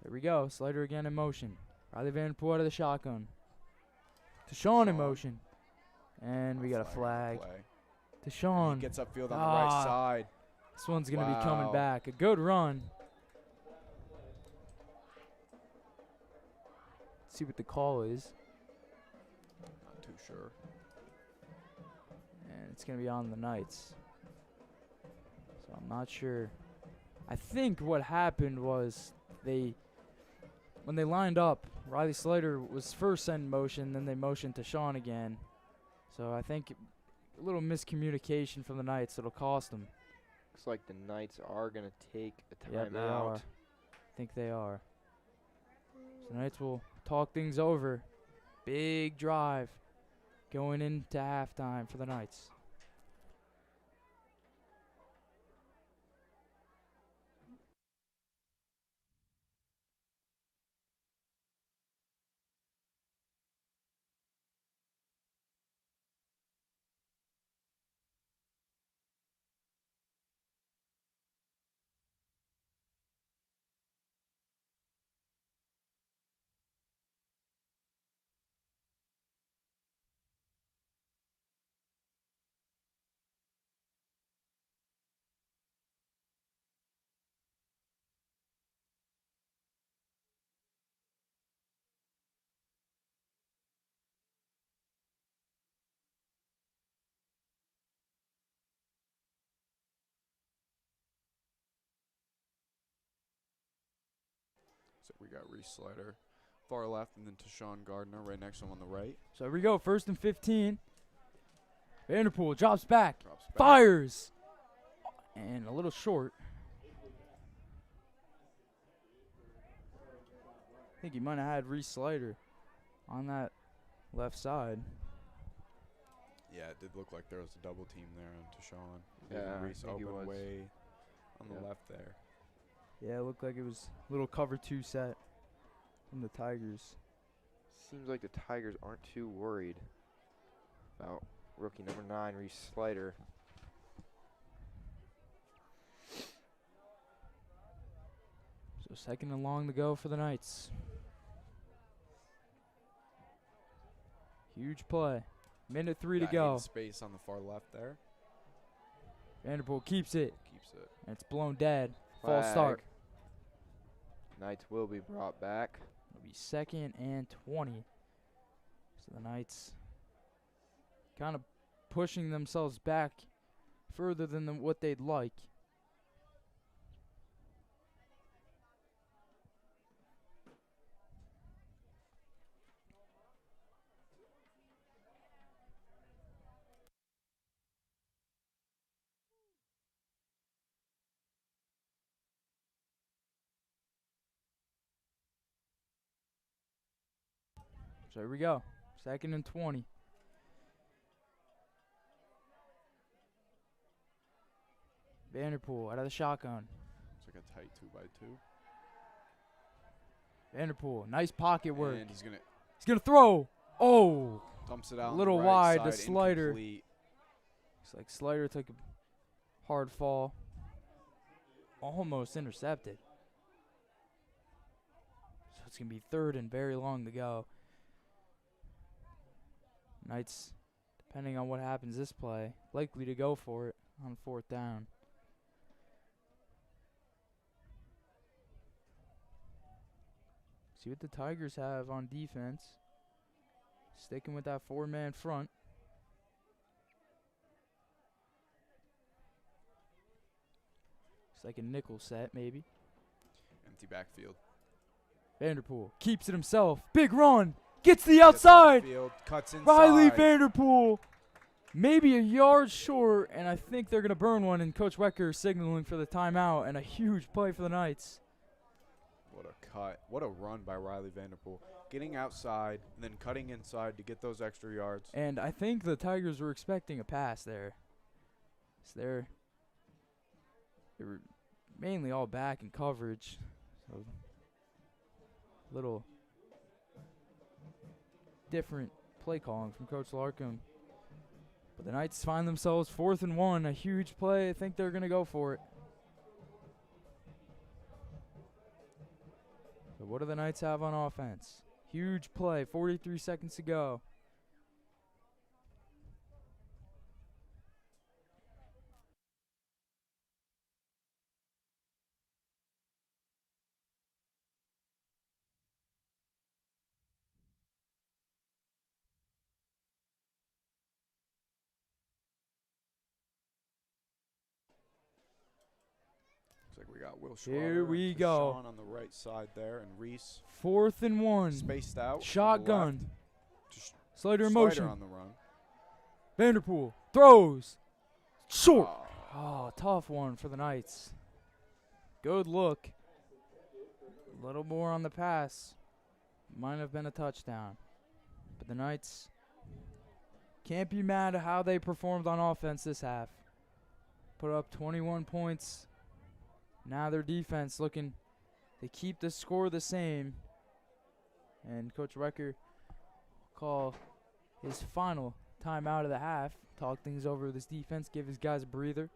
There we go. Slater again in motion. Riley Vanderpool out of the shotgun. To Sean in motion. And we got a flag. To Sean.
He gets upfield on the right side.
This one's going to be coming back. A good run. Let's see what the call is.
Not too sure.
And it's going to be on the Knights. So I'm not sure. I think what happened was when they lined up, Riley Slater was first sent in motion, then they motioned to Sean again. So I think a little miscommunication from the Knights that'll cost them.
Looks like the Knights are going to take a
Yep, they
timeout.
are. I think they are. So the Knights will talk things over. Big drive going into halftime for the Knights.
So we got Reese Slider far left, and then Tashawn Gardner right next to him on the right.
So here we go, 1st and 15. Vanderpool drops back,
Drops back.
fires, and a little short. I think he might have had Reese Slider on that left side.
Yeah, it did look like there was a double team there on Tashawn.
Yeah,
Reese
I think he
open
was.
way on the
Yep.
left there.
Yeah, it looked like it was a little cover 2 set from the Tigers.
Seems like the Tigers aren't too worried about rookie number 9, Reese Slider.
So 2nd and long to go for the Knights. Huge play. Minute 3 to
Got
go.
Hayden space on the far left there.
Vanderpool keeps it,
Keeps it.
and it's blown dead. False start.
Knights will be brought back.
It'll be 2nd and 20. So the Knights kind of pushing themselves back further than what they'd like. So here we go. 2nd and 20. Vanderpool out of the shotgun.
It's like a tight 2x2.
Vanderpool, nice pocket work.
And he's gonna
He's going to throw. Oh,
dumps it out.
a
on
little
the right
wide to
side,
Slider.
incomplete.
Looks like Slider took a hard fall. Almost intercepted. So it's going to be 3rd and very long to go. Knights, depending on what happens this play, likely to go for it on 4th down. See what the Tigers have on defense. Sticking with that 4-man front. It's like a nickel set, maybe.
Empty backfield.
Vanderpool keeps it himself. Big run. Gets the
Gets
outside.
upfield, cuts inside.
Riley Vanderpool. Maybe a yard short, and I think they're going to burn one, and Coach Wecker signaling for the timeout, and a huge play for the Knights.
What a cut. What a run by Riley Vanderpool. Getting outside and then cutting inside to get those extra yards.
And I think the Tigers were expecting a pass there. So they were mainly all back in coverage. So little different play calling from Coach Larkham. But the Knights find themselves 4th and 1. A huge play. I think they're going to go for it. So what do the Knights have on offense? Huge play. 43 seconds to go.
Looks like we got Will
Here
Schroeder
we
and
go.
Tashawn on the right side there, and Reese
4th and 1.
spaced out. on the
Shotgun.
left. Just
Slider in
Slider
motion.
on the run.
Vanderpool throws. Short.
Oh,
Oh, tough one for the Knights. Good look. A little more on the pass. Might have been a touchdown. But the Knights can't be mad at how they performed on offense this half. Put up 21 points. Now their defense looking to keep the score the same. And Coach Wecker call his final timeout of the half. Talk things over with his defense, give his guys a breather.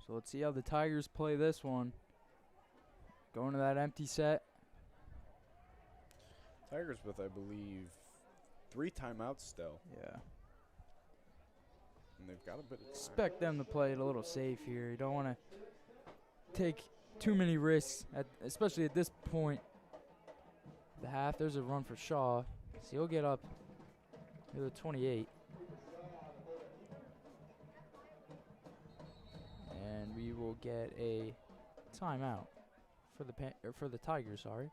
So let's see how the Tigers play this one. Going to that empty set.
Tigers with, I believe, 3 timeouts still.
Yeah.
And they've got a bit of time.
Expect them to play it a little safe here. You don't want to take too many risks, especially at this point. The half, there's a run for Shaw. So he'll get up to the 28. And we will get a timeout for the Tigers, sorry.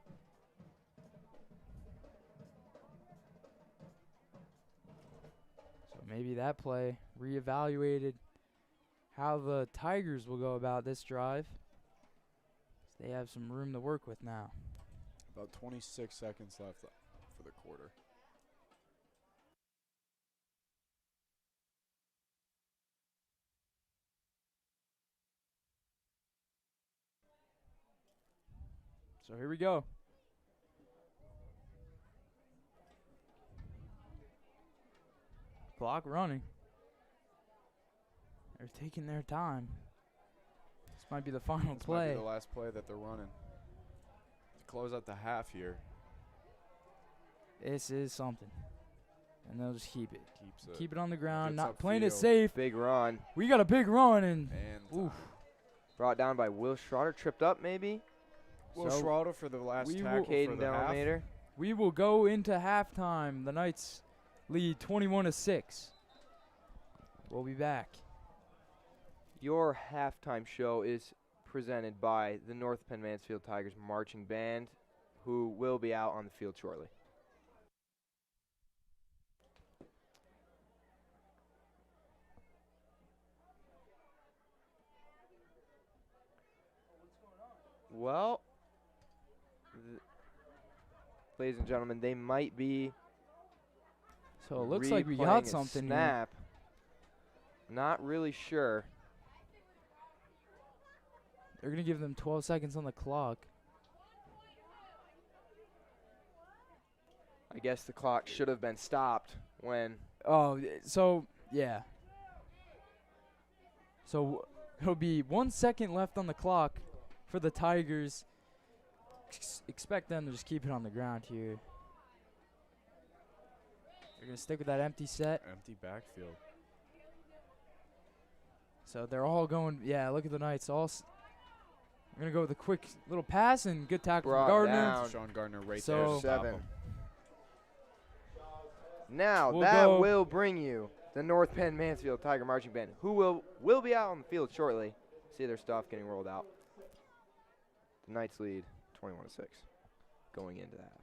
So maybe that play reevaluated how the Tigers will go about this drive. They have some room to work with now.
About 26 seconds left for the quarter.
So here we go. Clock running. They're taking their time. This might be the final
This
play.
might be the last play that they're running to close out the half here.
This is something. And they'll just keep it.
Keeps
Keep it on the ground,
Gets
not playing it
upfield.
safe.
Big run.
We got a big run, and
And
oof.
Brought down by Will Schroeder. Tripped up, maybe.
Will
So
Schroeder for the last
we will-
tackle for
Caden
the half.
Delamater.
we will go into halftime. The Knights lead 21-6. We'll be back.
Your halftime show is presented by the North Penn-Mansfield Tigers Marching Band, who will be out on the field shortly. Well, ladies and gentlemen, they might be
So it looks like we
replaying
got
a
something here.
snap. Not really sure.
They're going to give them 12 seconds on the clock.
I guess the clock should have been stopped when
Oh, so, yeah. So it'll be 1 second left on the clock for the Tigers. Expect them to just keep it on the ground here. They're going to stick with that empty set.
Empty backfield.
So they're all going, yeah, look at the Knights. We're going to go with a quick little pass and good tackle from
Brought
Gardner.
down.
Sean Gardner right
So-
there to stop
7.
him.
Now
We'll
that
go-
will bring you the North Penn-Mansfield Tiger Marching Band, who will be out on the field shortly. See their stuff getting rolled out. The Knights lead 21-6 going into that.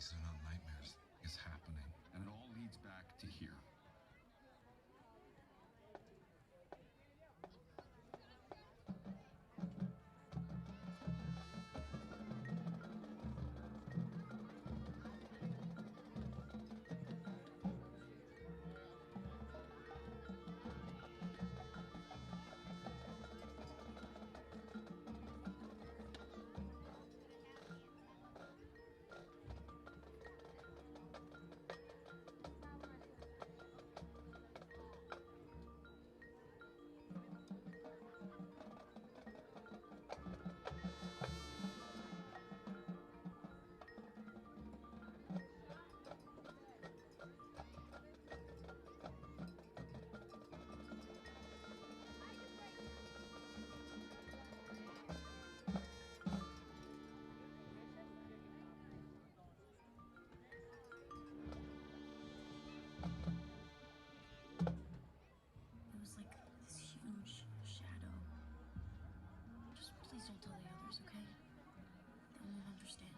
These are not nightmares. It's happening. And it all leads back to here.
It was like this huge shadow. Just please don't tell the others, okay? They won't understand.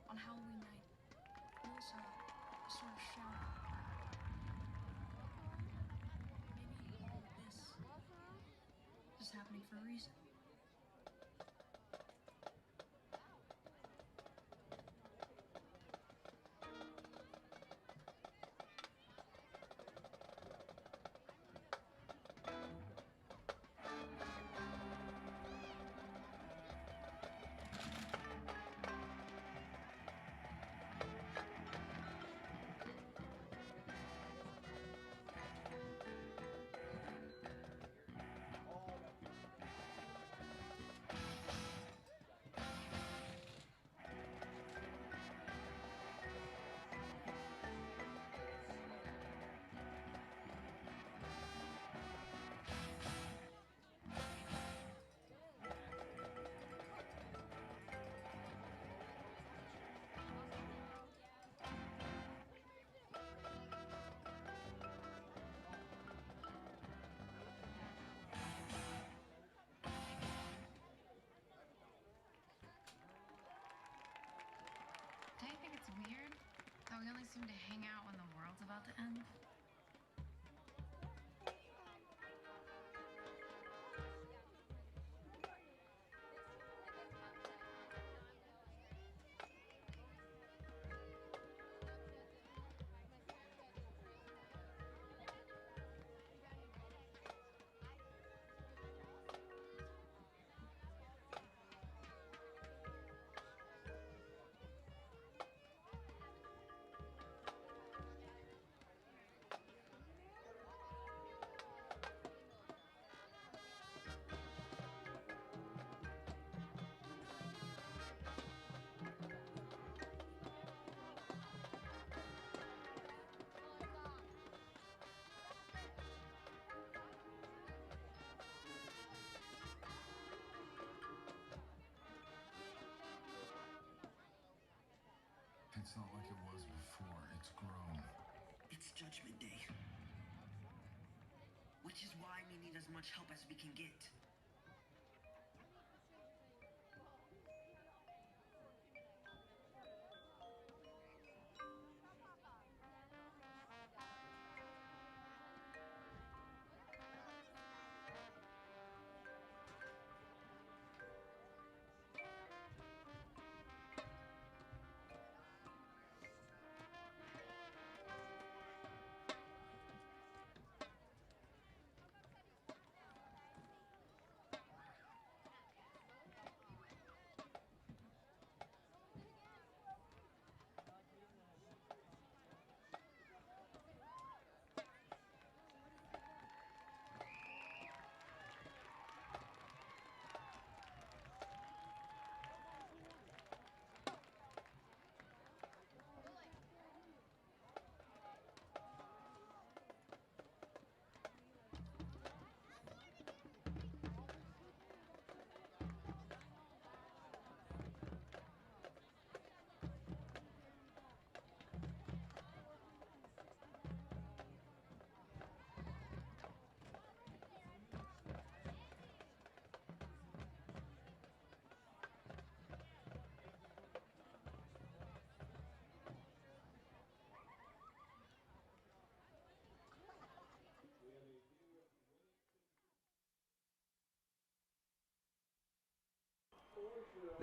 On Halloween night, we saw a sort of shadow. Maybe all of this is happening for a reason.
Don't you think it's weird how we only seem to hang out when the world's about to end?
It's not like it was before. It's grown.
It's Judgment Day. Which is why we need as much help as we can get.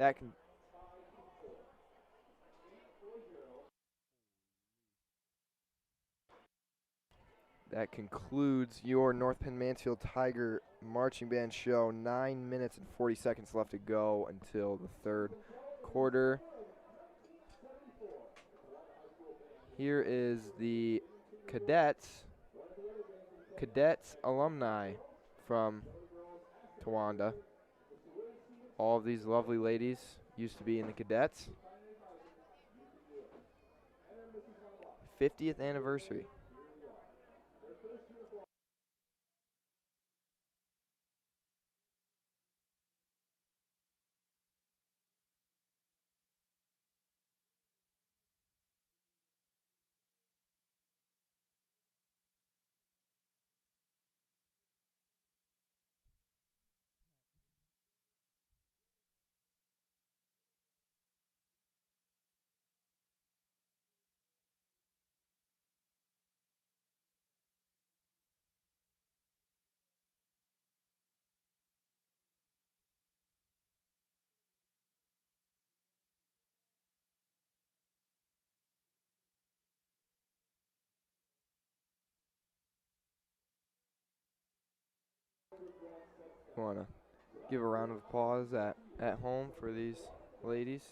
That can That concludes your North Penn-Mansfield Tiger Marching Band show. 9 minutes and 40 seconds left to go until the third quarter. Here is the cadets alumni from Towanda. All of these lovely ladies used to be in the cadets. 50th anniversary. Want to give a round of applause at home for these ladies.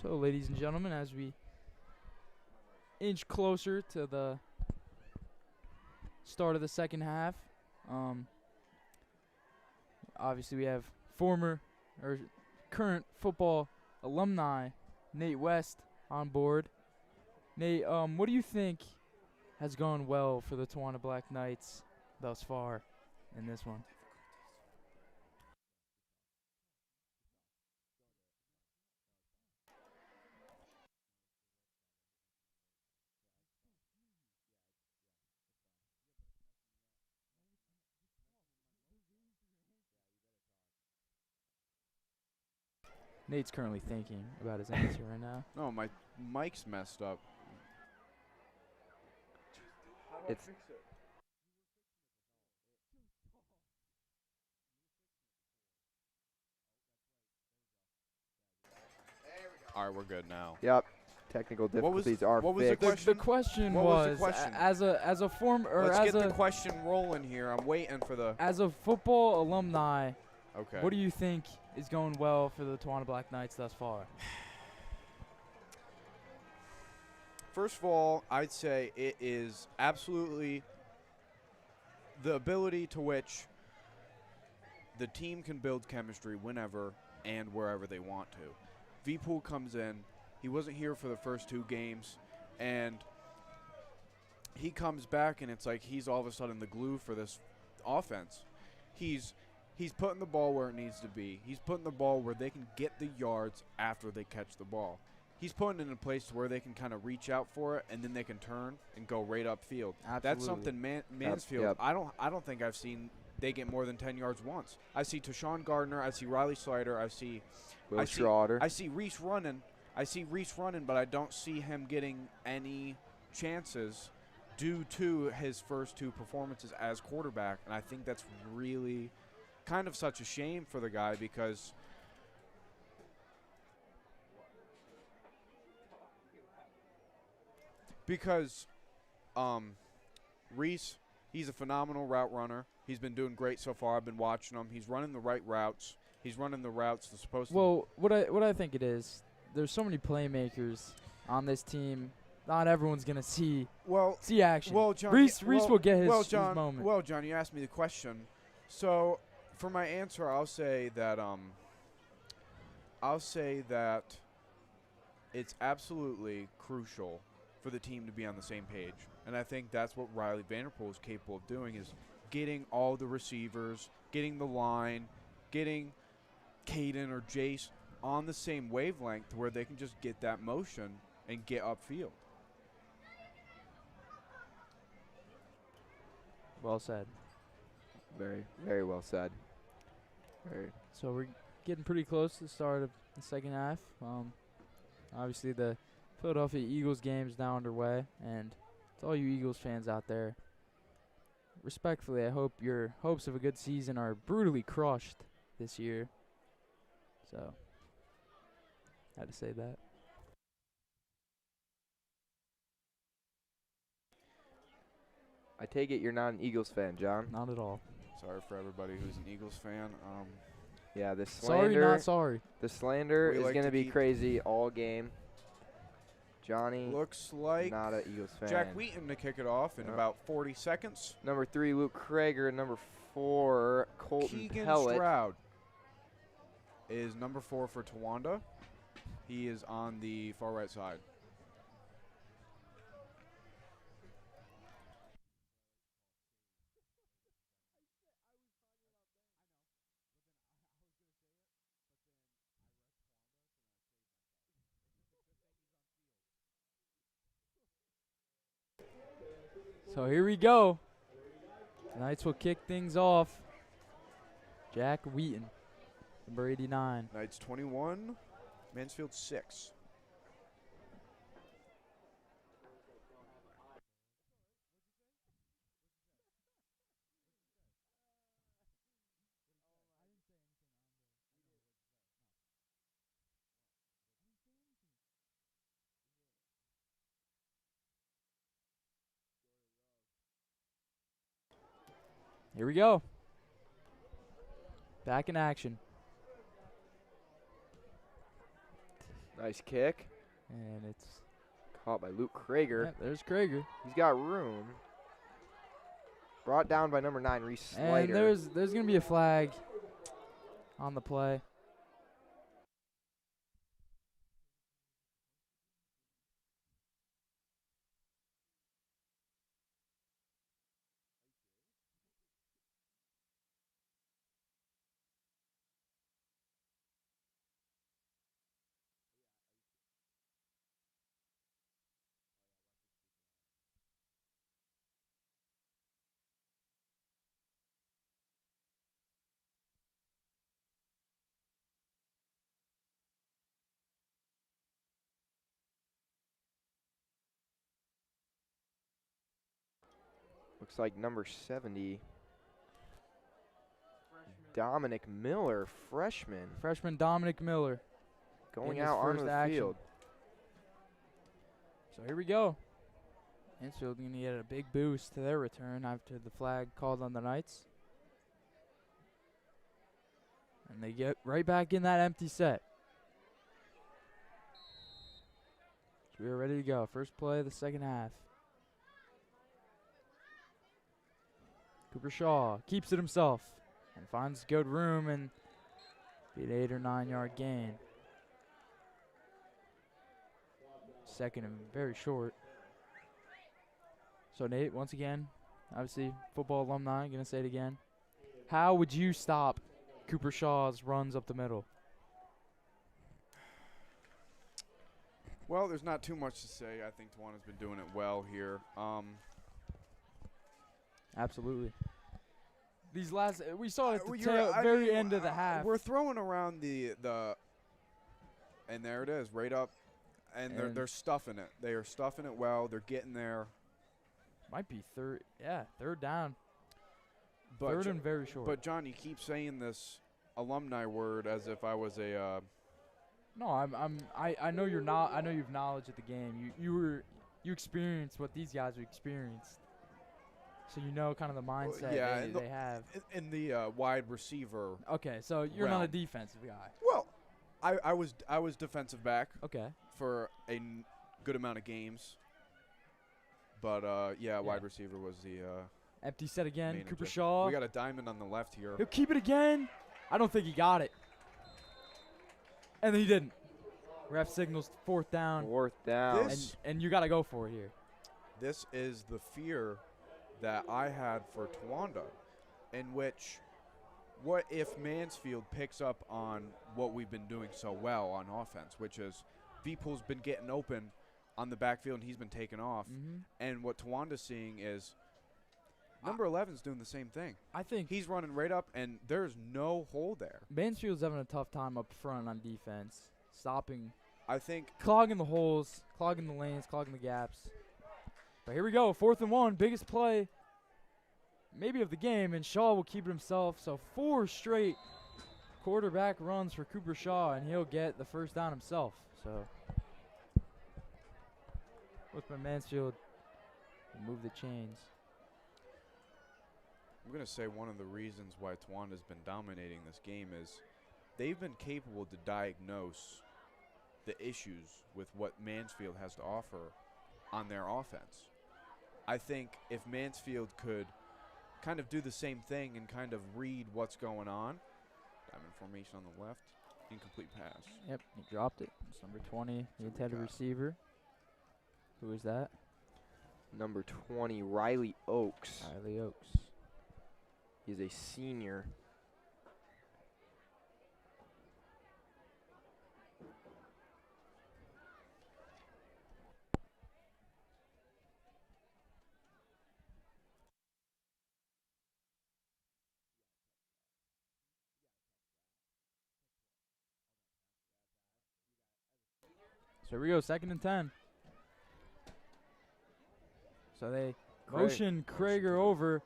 So, ladies and gentlemen, as we inch closer to the start of the second half, obviously we have former or current football alumni Nate West on board. Nate, what do you think has gone well for the Tawana Black Knights thus far in this one? Nate's currently thinking about his answer right now.
No, my mic's messed up.
It's
All right, we're good now.
Yep. Technical
What was-
difficulties are
what was the
fixed.
The question
What was the
was,
question?
as a former or
Let's
as
get
a
the question rolling here. I'm waiting for the.
as a football alumni,
Okay.
what do you think is going well for the Tawana Black Knights thus far?
First of all, I'd say it is absolutely the ability to which the team can build chemistry whenever and wherever they want to. V-Pool comes in. He wasn't here for the first 2 games, and he comes back, and it's like he's all of a sudden the glue for this offense. He's putting the ball where it needs to be. He's putting the ball where they can get the yards after they catch the ball. He's putting it in a place where they can kind of reach out for it, and then they can turn and go right upfield. That's
Absolutely.
something Mansfield.
Yep.
I don't think I've seen they get more than 10 yards once. I see Tashawn Gardner. I see Riley Slider. I see
Schroeder.
I see Reese running. But I don't see him getting any chances due to his first 2 performances as quarterback. And I think that's really kind of such a shame for the guy because Reese, he's a phenomenal route runner. He's been doing great so far. I've been watching him. He's running the right routes. He's running the routes that's supposed to.
Well, what I think it is, there's so many playmakers on this team. Not everyone's gonna see action.
Well, John,
Reese will get his
John,
moment.
Well, John, you asked me the question. So, for my answer, I'll say that it's absolutely crucial for the team to be on the same page. And I think that's what Riley Vanderpool is capable of doing is getting all the receivers, getting the line, getting Caden or Jace on the same wavelength where they can just get that motion and get upfield.
Well said.
Very, very well said.
So we're getting pretty close to the start of the second half. Obviously the Philadelphia Eagles game is now underway, and to all you Eagles fans out there, respectfully, I hope your hopes of a good season are brutally crushed this year. So, had to say that.
I take it you're not an Eagles fan, John?
Not at all.
Sorry for everybody who's an Eagles fan.
Yeah, this
Sorry,
slander.
not sorry.
The slander
We
is
like
going
to
to be
keep-
crazy all game. Johnny,
Looks like
not an Eagles fan.
Jack Wheaton to kick it off in about 40 seconds.
Number 3, Luke Krager. Number 4, Colton
Keegan
Pellet.
Stroud is number 4 for Tawanda. He is on the far right side.
So here we go. The Knights will kick things off. Jack Wheaton, number 89.
Knights 21, Mansfield 6.
Here we go. Back in action.
Nice kick.
And it's
Caught by Luke Krager.
yeah, there's Krager.
He's got room. Brought down by number 9, Reese
And
Slider.
there's going to be a flag on the play.
Looks like number 70, Dominic Miller, freshman,
Freshman Dominic Miller.
going
in his
out onto
first
the
action.
field.
So here we go. Mansfield going to get a big boost to their return after the flag called on the Knights. And they get right back in that empty set. So we are ready to go. First play of the second half. Cooper Shaw keeps it himself and finds good room and be an 8 or 9 yard gain. Second and very short. So Nate, once again, obviously football alumni, gonna say it again. How would you stop Cooper Shaw's runs up the middle?
Well, there's not too much to say. I think Tawana's been doing it well here.
Absolutely. These last, we saw it at the
You're- I
very
mean,
end of the half.
We're throwing around the and there it is, right up, and they're stuffing it. They are stuffing it well. They're getting there.
Might be third down.
But
Third
Jo-
and very short.
But John, you keep saying this alumni word as if I was a.
No, I know you're not. I know you've knowledge of the game. You experienced what these guys have experienced, so you know kind of the mindset
yeah,
they have.
in the wide receiver.
Okay, so you're not a
realm.
defensive guy.
Well, I was defensive back
Okay.
for a good amount of games. But wide receiver was the
Empty set again.
main
Cooper
objective.
Shaw.
We got a diamond on the left here.
He'll keep it again. I don't think he got it. And he didn't. Ref signals fourth down.
Fourth down.
This-
And you got to go for it here.
This is the fear that I had for Tawanda, in which, what if Mansfield picks up on what we've been doing so well on offense, which is Vpool's been getting open on the backfield and he's been taken off, and what Tawanda's seeing is number 11's doing the same thing.
I think
He's running right up, and there's no hole there.
Mansfield's having a tough time up front on defense, stopping,
I think
clogging the holes, clogging the lanes, clogging the gaps. But here we go, 4th and 1, biggest play maybe of the game, and Shaw will keep it himself. So 4 straight quarterback runs for Cooper Shaw, and he'll get the first down himself. So Westman Mansfield will move the chains.
I'm going to say one of the reasons why Tawanda's been dominating this game is they've been capable to diagnose the issues with what Mansfield has to offer on their offense. I think if Mansfield could kind of do the same thing and kind of read what's going on. Diamond formation on the left. Incomplete pass.
Yep, he dropped it. It's number 20, the
we
intended
got.
receiver. Who is that?
Number 20, Riley Oakes.
Riley Oakes.
He's a senior.
So here we go, 2nd and 10. So they
Craig.
motion Krager over.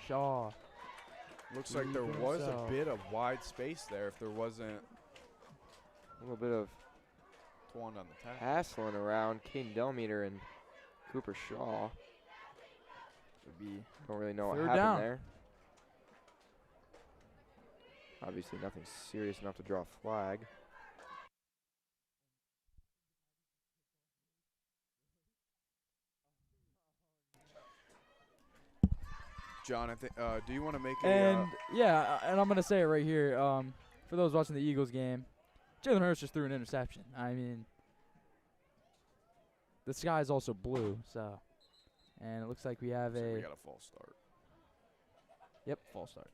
Shaw.
Looks like there
Keep
was
himself.
a bit of wide space there if there wasn't
A little bit of
Tawanda on the tackle.
hassling around Caden Delmeter and Cooper Shaw.
Would be
Don't really know what
Third
happened
down.
there. Obviously nothing serious enough to draw a flag.
John, do you want to make
And yeah, and I'm gonna say it right here. For those watching the Eagles game, Jalen Hurts just threw an interception. I mean, the sky is also blue, so, and it looks like we have
we
a
got a false start.
false start.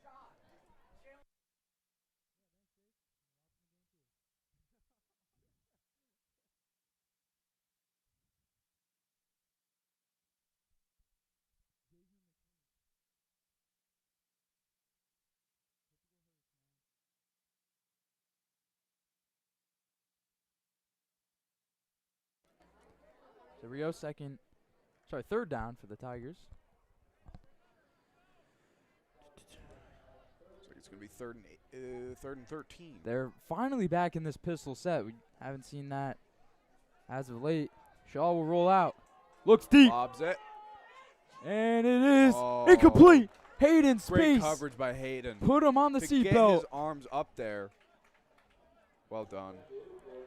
So we go third down for the Tigers.
Looks like it's going to be third and 13.
They're finally back in this pistol set. We haven't seen that as of late. Shaw will roll out. Looks deep.
Lobs it.
And it is
Oh.
incomplete. Hayden
Great
Space.
coverage by Hayden.
Put him on the
to get his
seatbelt.
arms up there. Well done.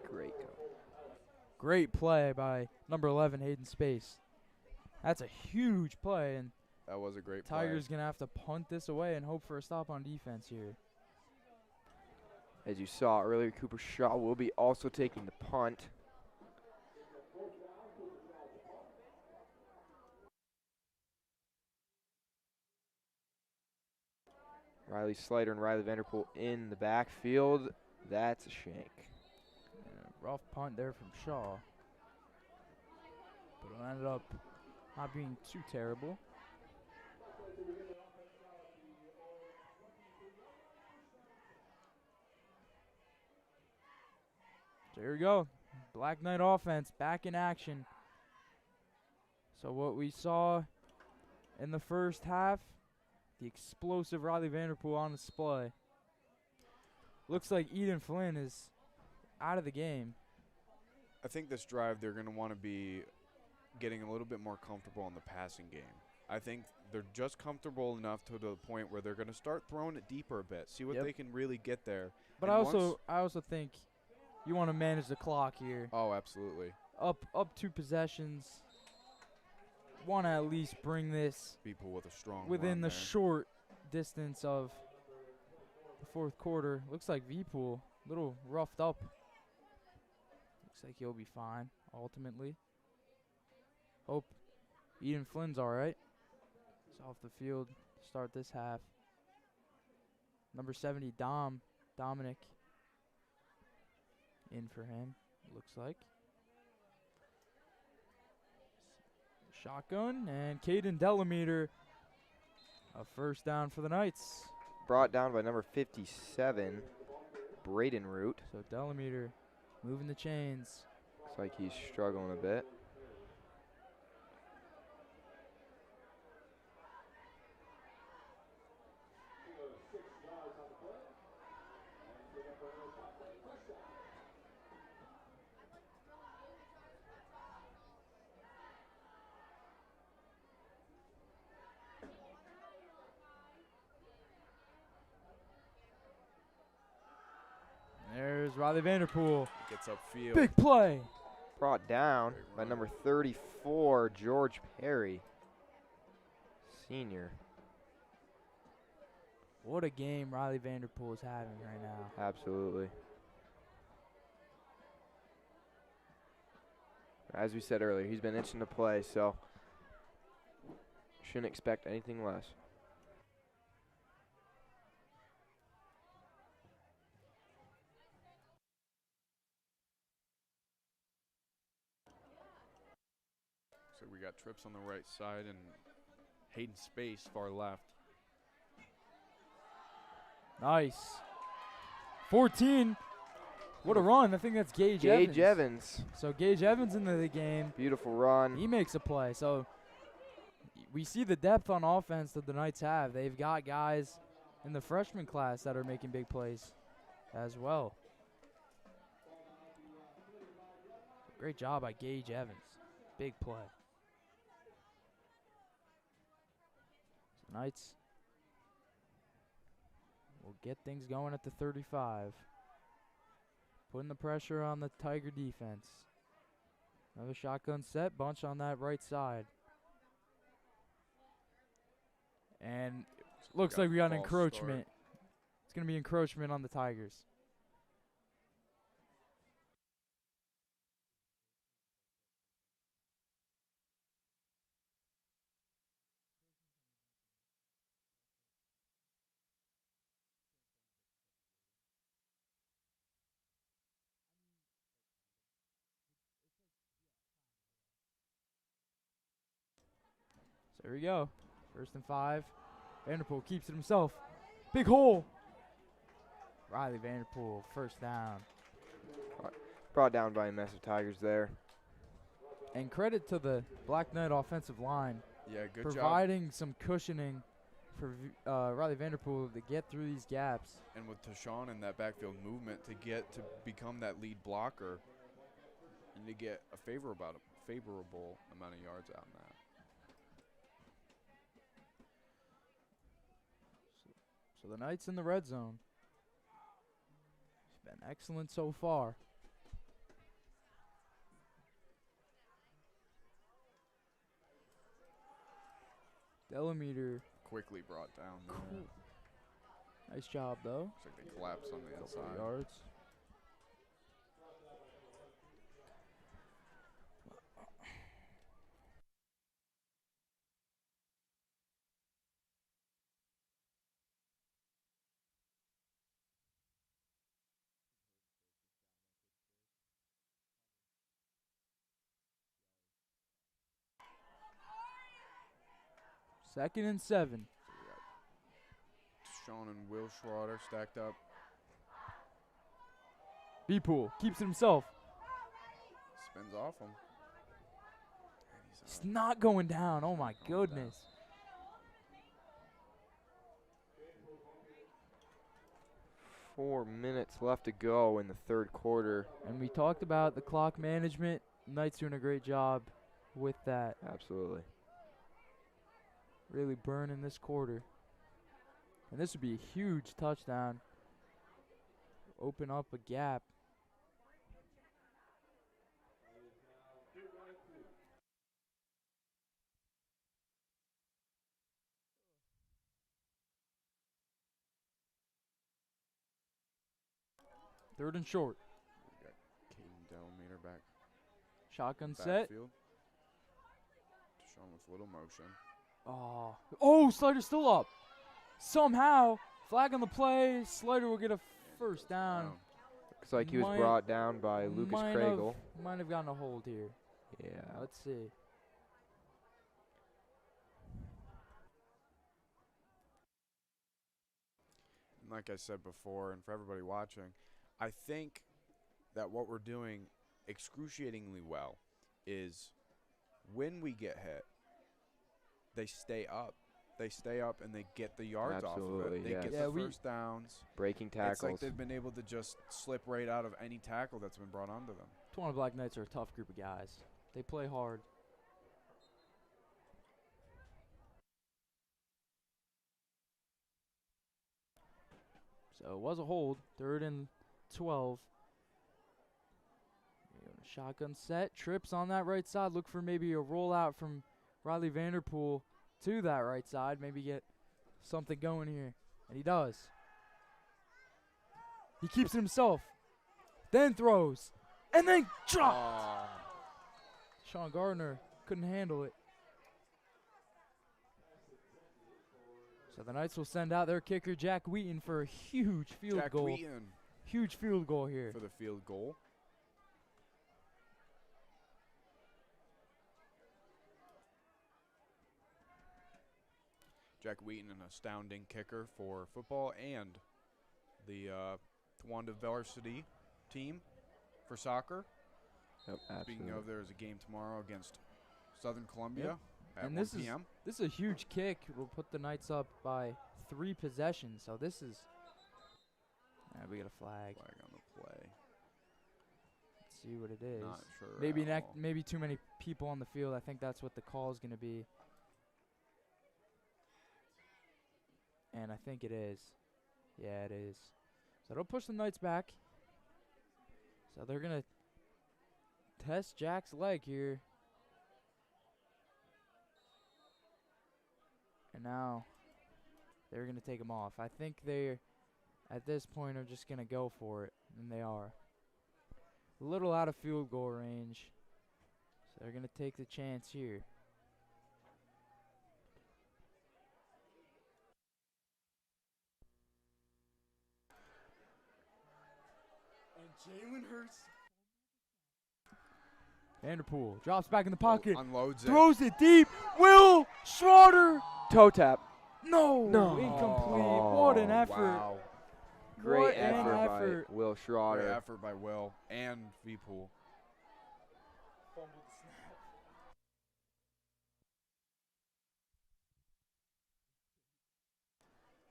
Great.
Great play by number 11, Hayden Space. That's a huge play, and
That was a great play.
Tigers going to have to punt this away and hope for a stop on defense here.
As you saw earlier, Cooper Shaw will be also taking the punt. Riley Slater and Riley Vanderpool in the backfield. That's a shank.
Yeah, rough punt there from Shaw. But it ended up not being too terrible. So here we go. Black Knight offense back in action. So what we saw in the first half, the explosive Riley Vanderpool on display. Looks like Eden Flynn is out of the game.
I think this drive they're going to want to be getting a little bit more comfortable in the passing game. I think they're just comfortable enough to the point where they're going to start throwing it deeper a bit, see what
Yep.
they can really get there.
But
And
I also think you want to manage the clock here.
Oh, absolutely.
Up 2 possessions. Want to at least bring this
People with a strong
within
run
the
there.
short distance of the fourth quarter. Looks like V-Pool, a little roughed up. Looks like he'll be fine, ultimately. Hope Eden Flynn's all right. He's off the field to start this half. Number 70, Dominic, in for him, looks like. Shotgun, and Caden Delameter, a first down for the Knights.
Brought down by number 57, Braden Root.
So Delameter moving the chains.
Looks like he's struggling a bit.
There's Riley Vanderpool.
Gets upfield.
Big play.
Brought down
Great
by
run.
number 34, George Perry, senior.
What a game Riley Vanderpool is having right now.
Absolutely. As we said earlier, he's been itching to play, so shouldn't expect anything less.
So we got trips on the right side and Hayden Space far left.
Nice. 14. What a run. I think that's Gage
Evans.
So Gage Evans into the game.
Beautiful run.
He makes a play. So we see the depth on offense that the Knights have. They've got guys in the freshman class that are making big plays as well. Great job by Gage Evans. Big play. So Knights will get things going at the 35. Putting the pressure on the Tiger defense. Another shotgun set, bunch on that right side. And looks like we got an encroachment. It's going to be encroachment on the Tigers. So here we go. 1st and 5. Vanderpool keeps it himself. Big hole. Riley Vanderpool, 1st down.
Brought down by a mess of Tigers there.
And credit to the Black Knight offensive line.
Yeah, good
providing some cushioning for Riley Vanderpool to get through these gaps.
And with Tashawn in that backfield movement to become that lead blocker and to get a favorable amount of yards out in that.
So the Knights in the red zone. It's been excellent so far. Delameter.
Quickly brought down there.
Cool. Nice job, though.
Looks like they collapsed on the inside.
Yards. Second and 7.
Tashawn and Will Schroeder stacked up.
B-Pool keeps it himself.
Spins off him.
It's not going down. Oh, my goodness.
Down. 4 minutes left to go in the 3rd quarter.
And we talked about the clock management. Knights doing a great job with that.
Absolutely.
Really burning this quarter. And this would be a huge touchdown. Open up a gap. Third and short.
We got Caden Delameter back.
Shotgun set.
Backfield. Tashawn with little motion.
Oh, Slider's still up. Somehow, flag on the play. Slider will get a 1st down.
Looks like he was brought down by Lucas Craigle.
Might have gotten a hold here.
Yeah.
Let's see.
And like I said before, and for everybody watching, I think that what we're doing excruciatingly well is when we get hit, they stay up. They stay up and they get the yards off of it. They get the 1st downs.
Breaking tackles.
It's like they've been able to just slip right out of any tackle that's been brought onto them.
Tawana Black Knights are a tough group of guys. They play hard. So it was a hold. 3rd and 12. Shotgun set. Trips on that right side. Look for maybe a rollout from Riley Vanderpool to that right side. Maybe get something going here. And he does. He keeps it himself. Then throws. And then dropped. Sean Gardner couldn't handle it. So the Knights will send out their kicker, Jack Wheaton, for a huge field goal.
Jack Wheaton.
Huge field goal here.
For the field goal. Jack Wheaton, an astounding kicker for football and the Towanda varsity team for soccer.
Yep,
Speaking of, there's a game tomorrow against Southern Columbia at
and
1 p.m.
This is a huge kick. We'll put the Knights up by 3 possessions. So this is. We got a flag.
Flag on the play.
Let's see what it is.
Not sure.
Maybe too many people on the field. I think that's what the call is going to be. And I think it is. Yeah, it is. So it'll push the Knights back. So they're going to test Jack's leg here. And now they're going to take him off. I think they're, at this point, are just going to go for it, and they are. A little out of field goal range, so they're going to take the chance here. And Jalen Hurts. Vanderpool drops back in the pocket.
Unloads it.
Throws it deep. Will Schroeder.
Toe tap.
No.
No.
Incomplete. What an effort.
Wow.
Great
What an
effort
effort.
by Will
Great
Schroeder.
effort by Will and V-Pool.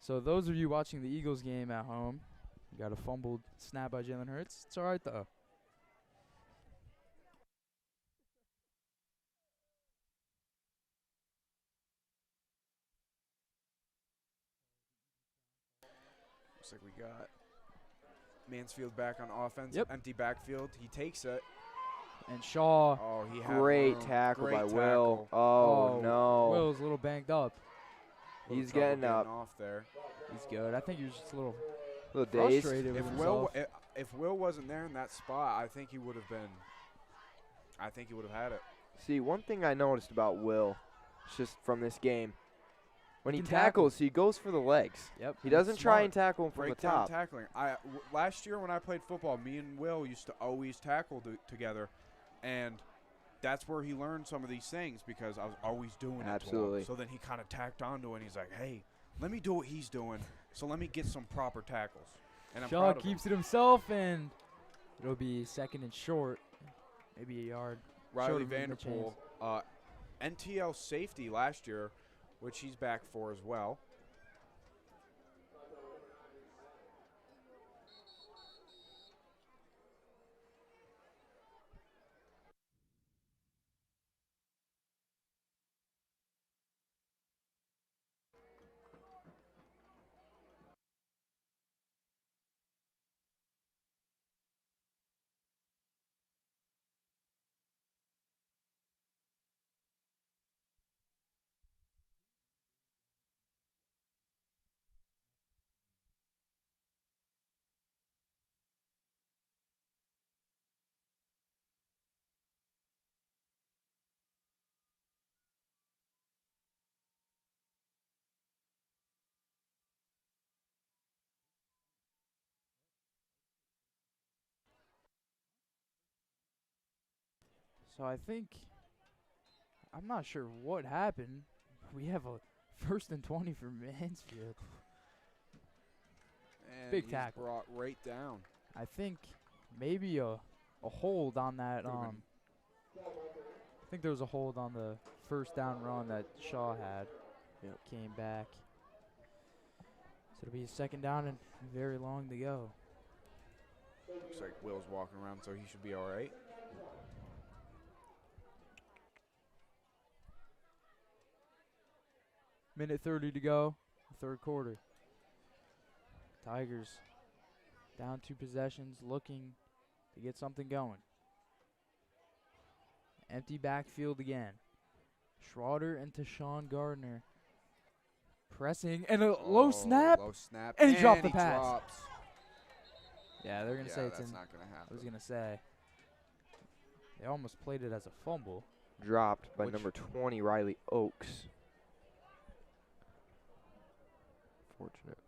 So those of you watching the Eagles game at home, you got a fumbled snap by Jalen Hurts. It's all right, though.
Looks like we got Mansfield back on offense.
Yep.
Empty backfield. He takes it.
And Shaw.
Oh, he had
Great
room.
tackle
Great
by
tackle.
Will. Oh, no.
Will's a little banged up.
Little
He's
trouble
getting up.
off there.
He's good. I think he was just a little
A little dazed.
frustrated
If
with
Will,
himself.
if Will wasn't there in that spot, I think he would have been. I think he would have had it.
See, one thing I noticed about Will, just from this game, when he
can tackle.
tackles, he goes for the legs.
Yep.
He doesn't try and tackle him from the
Breakdown
top.
tackling. Last year when I played football, me and Will used to always tackle together, and that's where he learned some of these things because I was always doing it to
Absolutely.
him. So then he kind of tacked onto it, and he's like, "Hey, let me do what he's doing. So let me get some proper tackles." And I'm
Shaw
proud of him.
keeps it himself, and it'll be second and short, maybe a yard.
Riley
short of him the
Vanderpool, NTL safety last year, which he's back for as well.
So I think, I'm not sure what happened. We have a first and 20 for Mansfield.
And
Big
he's
tackle.
brought right down.
I think maybe a hold on that.
Could've
I think there was a hold on the first down run that Shaw had.
Yep.
Came back. So it'll be a second down and very long to go.
Looks like Will's walking around, so he should be all right.
Minute 30 to go, third quarter. Tigers down 2 possessions, looking to get something going. Empty backfield again. Schroeder and Tashawn Gardner pressing, and a low snap.
Low snap.
and he dropped the
he
pass.
drops.
Yeah, they're going to
Yeah,
say it's
that's
in.
not going to happen.
I was going to say. They almost played it as a fumble.
Dropped by
Which-
number 20, Riley Oaks. Fortunate.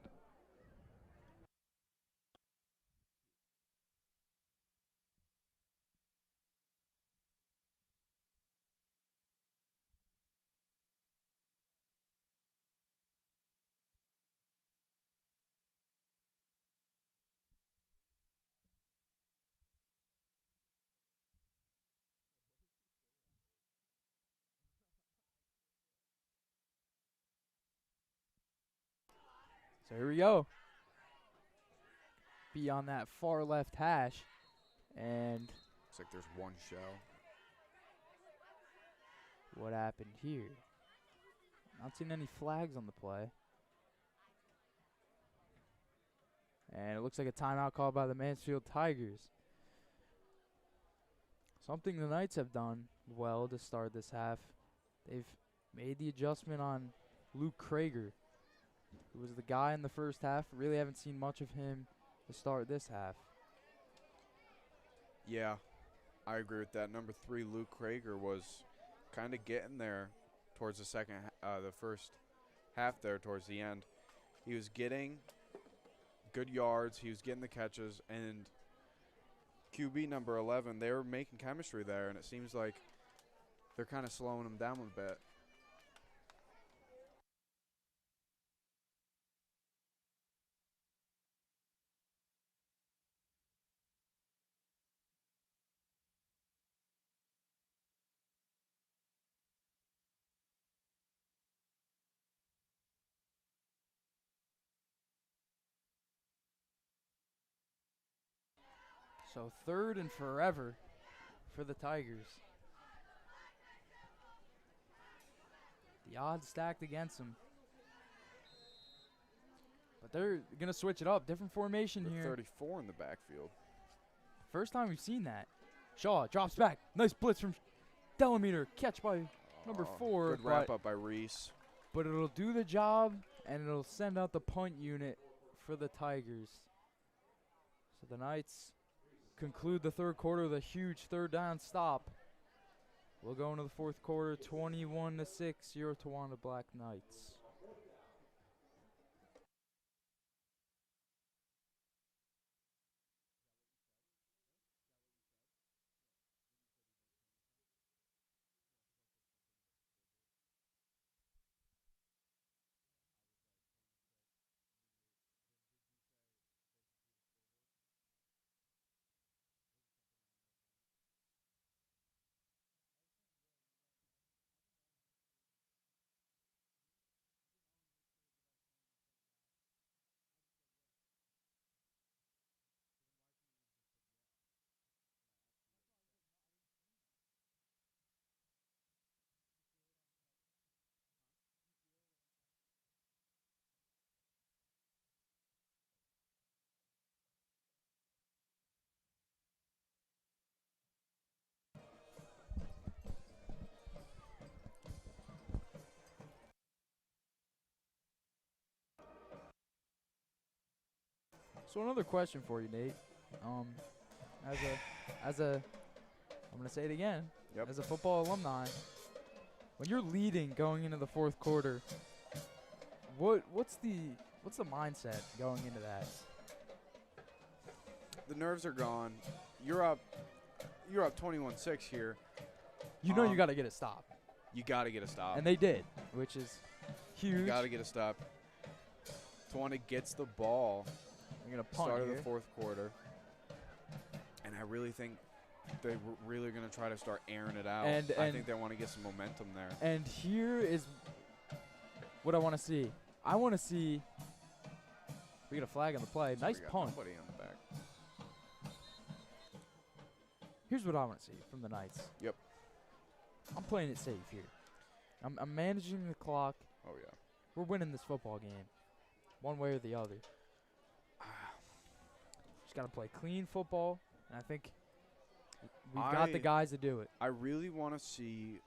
So here we go. Be on that far left hash. And
Looks like there's one shell.
what happened here? Not seeing any flags on the play. And it looks like a timeout called by the Mansfield Tigers. Something the Knights have done well to start this half. They've made the adjustment on Luke Krager. who was the guy in the first half. Really haven't seen much of him to start this half.
Yeah, I agree with that. Number 3, Luke Krager, was kind of getting there towards the first half there towards the end. He was getting good yards. He was getting the catches. And QB number 11, they were making chemistry there, and it seems like they're kind of slowing him down a bit.
So 3rd and forever for the Tigers. The odds stacked against them. But they're going to switch it up. Different formation
Number
here.
34 in the backfield.
First time we've seen that. Shaw drops back. Nice blitz from Delameter. Catch by number 4.
Good wrap up by Reese.
But it'll do the job, and it'll send out the punt unit for the Tigers. So the Knights conclude the 3rd quarter with a huge 3rd down stop. We'll go into the 4th quarter, 21-6, your Towanda Black Knights. So another question for you, Nate. I'm gonna say it again.
Yep.
As a football alumni, when you're leading going into the 4th quarter, what's the mindset going into that?
The nerves are gone. You're up 21-6 here.
You know you got to get a stop,
You got to get a stop.
and they did, which is huge.
You got to get a stop. Tawanda gets the ball.
They're gonna punt
Start of
here.
the 4th quarter. And I really think they were really going to try to start airing it out.
And
I think they want to get some momentum there.
And here is what I want to see. I want to see. We get a flag on the play. Nice
We got
punt.
nobody on the back.
Here's what I want to see from the Knights.
Yep.
I'm playing it safe here. I'm managing the clock.
Oh, yeah.
We're winning this football game, one way or the other. Just got to play clean football, and I think we've got the guys to do it.
I really want to see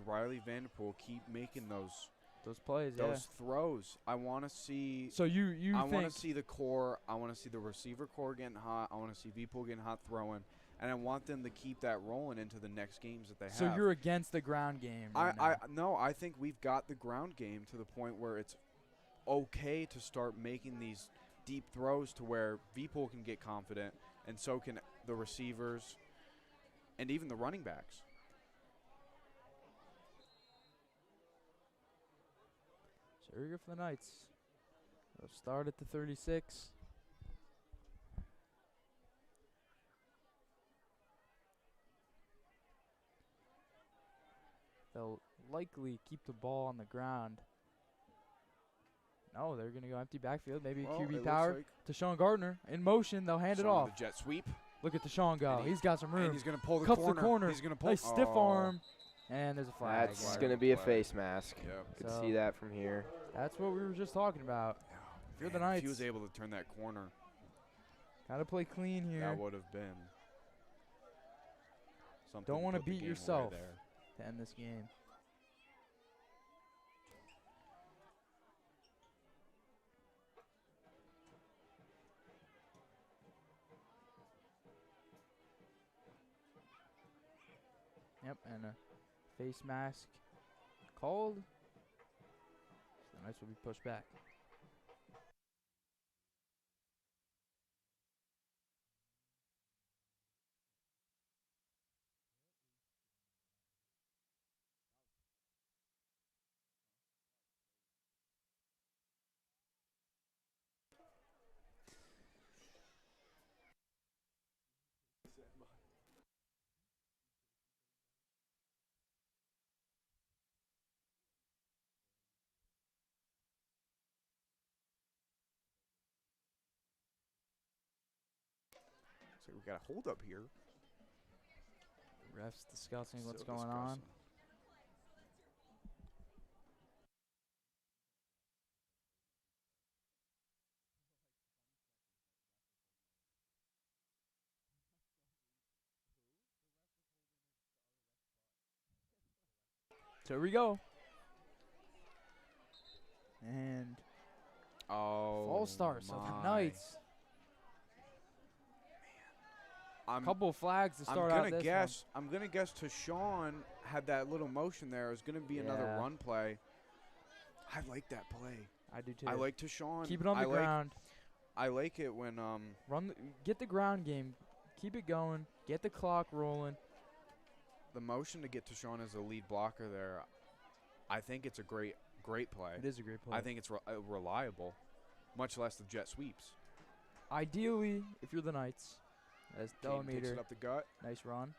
Riley Vanderpool keep making
Those plays,
those throws. I want to see.
So you
I
think
want to see the core. I want to see the receiver core getting hot. I want to see Vpool getting hot throwing, and I want them to keep that rolling into the next games that they have.
so you're against the ground game. Right now.
I think we've got the ground game to the point where it's okay to start making these deep throws to where Vpool can get confident, and so can the receivers, and even the running backs.
So here we go for the Knights. They'll start at the 36. They'll likely keep the ball on the ground. No, they're going to go empty backfield. Maybe
Well,
QB
it
power
looks
to Sean Gardner. In motion, they'll hand it
Showing
off.
the jet sweep.
Look at Deshaun go.
And
He's got some room.
And he's going to pull the
Cuffs
corner.
the corner.
He's going to pull.
Nice stiff arm. And there's a flag.
That's
Flag.
going to be a
Flag.
face mask.
Yep.
Could
So-
see that from here.
That's what we were just talking about. If you're the
Man, if
Knights,
he was able to turn that corner,
got to play clean here
that would have been something.
Don't wanna
put the
beat
game away
yourself.
there.
to end this game. Yep, and a face mask called. So the Knights will be pushed back.
So we got a hold up here.
Refs discussing what's
So
going on.
discussing.
So here we go. And
Oh,
false start. So the
my.
Knights.
I'm
Couple of flags to start out
gonna
this
guess. I'm gonna guess Tashawn had that little motion there. It was gonna be another
Yeah.
run play. I like that play.
one. I do too.
I like Tashawn.
Keep it on the
I
ground.
I like it when
Get the ground game. Keep it going. Get the clock rolling.
the motion to get Tashawn as a lead blocker there. I think it's a great play.
It is a great play.
I think it's reliable, much less the jet sweeps.
Ideally, if you're the Knights, as
Caden takes it
Delameter,
up the gut.
nice run.